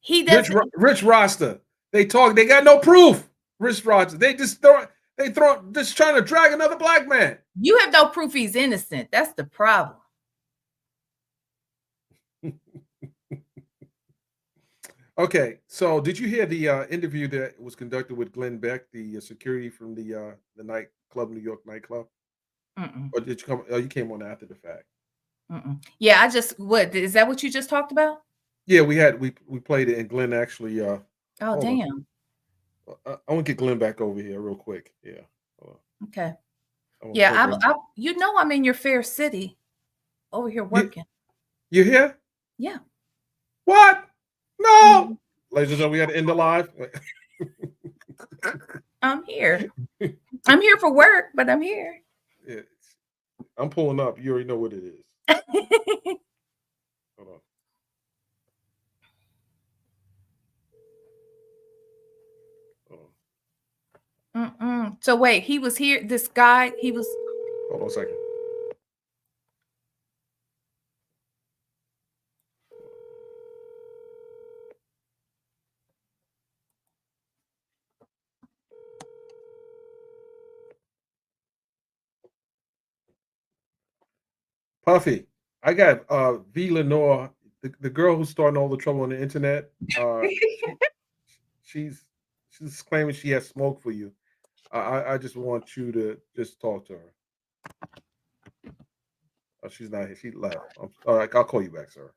He doesn't. Rich Rasta. They got no proof. Rich Rasta. They just trying to drag another black man. You have no proof he's innocent. That's the problem. Okay, so did you hear the interview that was conducted with Glenn Beck, the security from the nightclub, New York nightclub? Or did you come? Oh, you came on after the fact. Yeah, what is that? What you just talked about? Yeah, we played it, and Glenn actually. Oh damn! I want to get Glenn back over here real quick. Yeah. Okay. Yeah, I'm in your fair city, over here working. You here? Yeah. What? No. Ladies and gentlemen, we had to end the live. I'm here. I'm here for work, but I'm here. Yeah. I'm pulling up. You already know what it is. Hold on. So wait, he was here. This guy, he was. Hold on a second. Puffy, I got V. Lenore, the girl who's starting all the trouble on the internet. She's claiming she has smoke for you. I just want you to just talk to her. Oh, she's not here. She left. All right, I'll call you back, sir.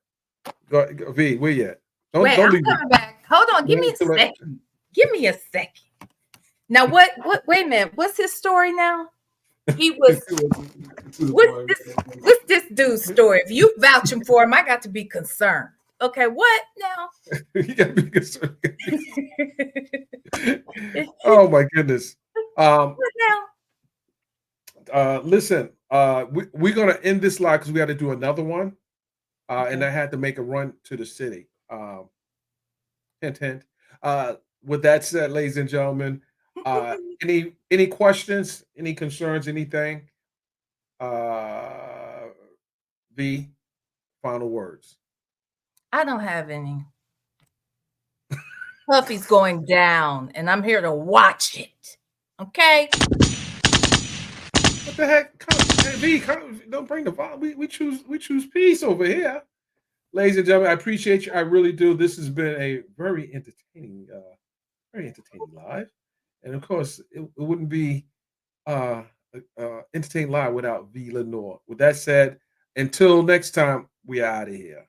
Go, V, where you at? I'm coming back. Hold on. Give me a second. Give me a second. Now, wait a minute. What's his story now? He was. What's this dude's story? If you vouching for him, I got to be concerned. Okay, what now? You got to be concerned. Oh my goodness. What now? Listen, we're gonna end this live because we got to do another one, and I had to make a run to the city. Hint, hint. With that said, ladies and gentlemen, any questions, any concerns, anything? V, final words. I don't have any. Puffy's going down, and I'm here to watch it. Okay. What the heck? V, don't bring the violence. We choose peace over here. Ladies and gentlemen, I appreciate you. I really do. This has been a very entertaining live. And of course, it wouldn't be entertaining live without V Lenore. With that said, until next time, we are out of here.